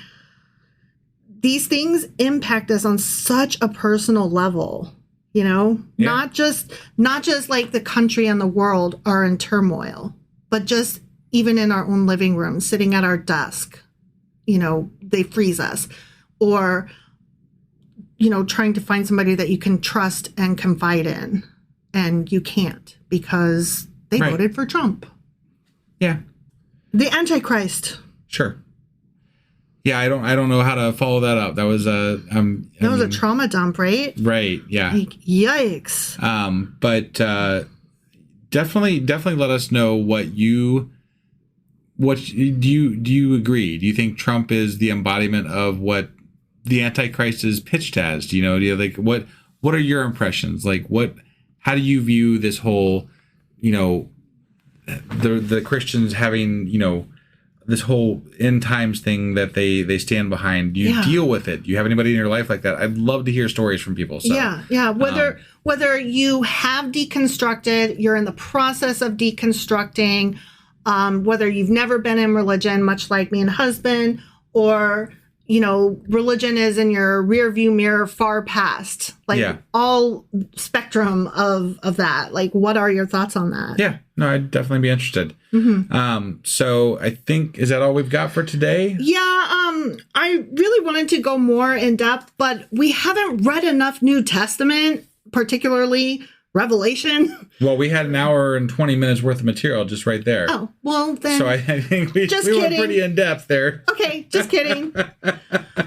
these things impact us on such a personal level, not just like the country and the world are in turmoil, but just even in our own living room, sitting at our desk, they freeze us, or, trying to find somebody that you can trust and confide in, and you can't because they voted for Trump. Yeah. The Antichrist. Sure. Yeah, I don't know how to follow that up. That was a a trauma dump, right? Right. Yeah. Like, yikes. But definitely let us know what do you agree? Do you think Trump is the embodiment of what the Antichrist is pitched as? Do you like what are your impressions? Like, how do you view this whole, the Christians having, this whole end times thing that they stand behind? Do you deal with it? Do you have anybody in your life like that? I'd love to hear stories from people. So, yeah. Whether you have deconstructed, you're in the process of deconstructing, whether you've never been in religion, much like me and husband, or, religion is in your rear view mirror far past, like all spectrum of that. Like, what are your thoughts on that? Yeah, no, I'd definitely be interested. Mm-hmm. So I think, is that all we've got for today? Yeah. I really wanted to go more in depth, but we haven't read enough New Testament, particularly Revelation. Well, we had an hour and 20 minutes worth of material just right there. Oh, well then. So I think we went pretty in depth there. Okay, just kidding. I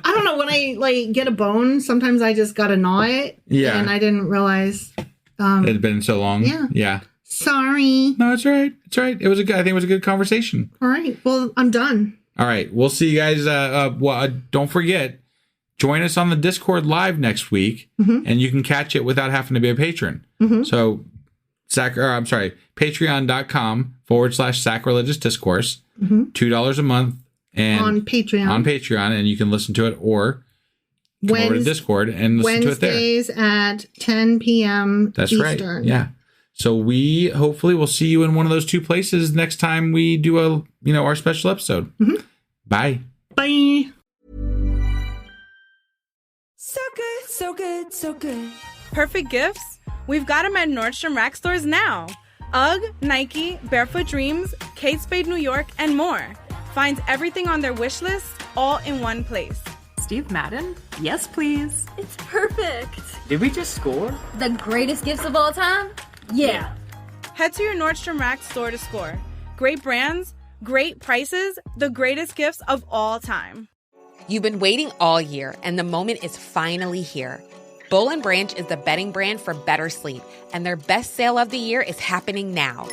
don't know, when I get a bone, sometimes I just gotta gnaw it. Yeah. And I didn't realize it had been so long. Yeah. Sorry. No, it's all right. It's all right. I think it was a good conversation. All right. Well, I'm done. All right. We'll see you guys. Don't forget, join us on the Discord live next week, and you can catch it without having to be a patron. So, patreon.com/sacrilegious discourse, $2 a month, and on Patreon, and you can listen to it, or come over to Discord and listen to it there. Wednesdays at 10 p.m. That's Eastern. Right. Yeah. So we hopefully will see you in one of those two places next time we do our special episode. Bye. Bye. So good, so good, so good. Perfect gifts? We've got them at Nordstrom Rack stores now. UGG, Nike, Barefoot Dreams, Kate Spade New York, and more. Find everything on their wish list all in one place. Steve Madden? Yes, please. It's perfect. Did we just score? The greatest gifts of all time? Yeah. Head to your Nordstrom Rack store to score. Great brands, great prices, the greatest gifts of all time. You've been waiting all year, and the moment is finally here. Boll & Branch is the bedding brand for better sleep, and their best sale of the year is happening now.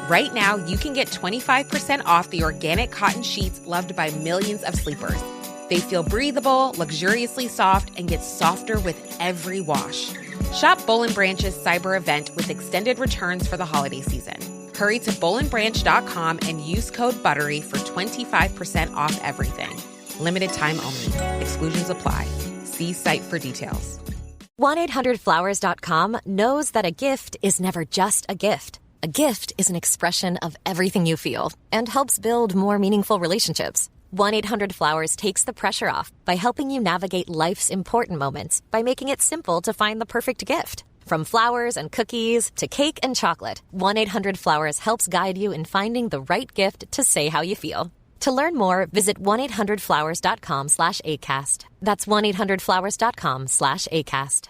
Right now, you can get 25% off the organic cotton sheets loved by millions of sleepers. They feel breathable, luxuriously soft, and get softer with every wash. Shop Boll & Branch's cyber event with extended returns for the holiday season. Hurry to bollandbranch.com and use code BUTTERY for 25% off everything. Limited time only. Exclusions apply. See site for details. 1-800-Flowers.com knows that a gift is never just a gift. A gift is an expression of everything you feel and helps build more meaningful relationships. 1-800-Flowers takes the pressure off by helping you navigate life's important moments by making it simple to find the perfect gift. From flowers and cookies to cake and chocolate, 1-800-Flowers helps guide you in finding the right gift to say how you feel. To learn more, visit 1-800-Flowers.com/ACAST. That's 1-800-Flowers.com/ACAST.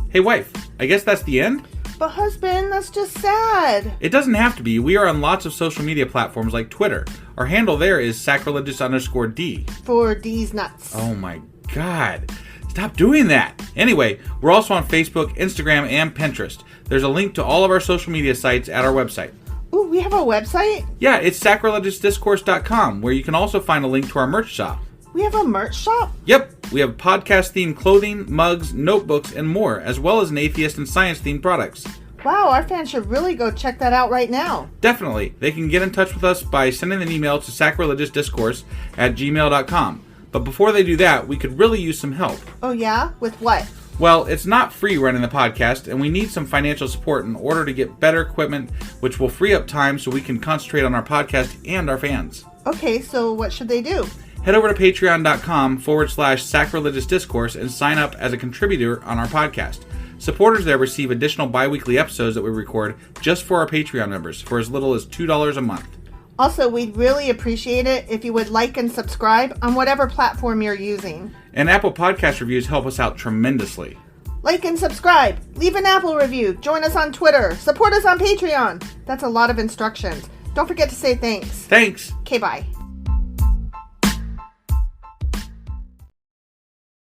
Hey wife, I guess that's the end? But husband, that's just sad. It doesn't have to be. We are on lots of social media platforms like Twitter. Our handle there is sacrilegious_D. For D's nuts. Oh my God. Stop doing that. Anyway, we're also on Facebook, Instagram, and Pinterest. There's a link to all of our social media sites at our website. Ooh, we have a website? Yeah, it's sacrilegiousdiscourse.com, where you can also find a link to our merch shop. We have a merch shop? Yep, we have podcast-themed clothing, mugs, notebooks, and more, as well as an atheist and science-themed products. Wow, our fans should really go check that out right now. Definitely. They can get in touch with us by sending an email to sacrilegiousdiscourse@gmail.com. But before they do that, we could really use some help. Oh yeah? With what? Well, it's not free running the podcast, and we need some financial support in order to get better equipment, which will free up time so we can concentrate on our podcast and our fans. Okay, so what should they do? Head over to patreon.com/sacrilegious discourse and sign up as a contributor on our podcast. Supporters there receive additional bi-weekly episodes that we record just for our Patreon members for as little as $2 a month. Also, we'd really appreciate it if you would like and subscribe on whatever platform you're using. And Apple Podcast reviews help us out tremendously. Like and subscribe. Leave an Apple review. Join us on Twitter. Support us on Patreon. That's a lot of instructions. Don't forget to say thanks. Thanks. Okay, bye.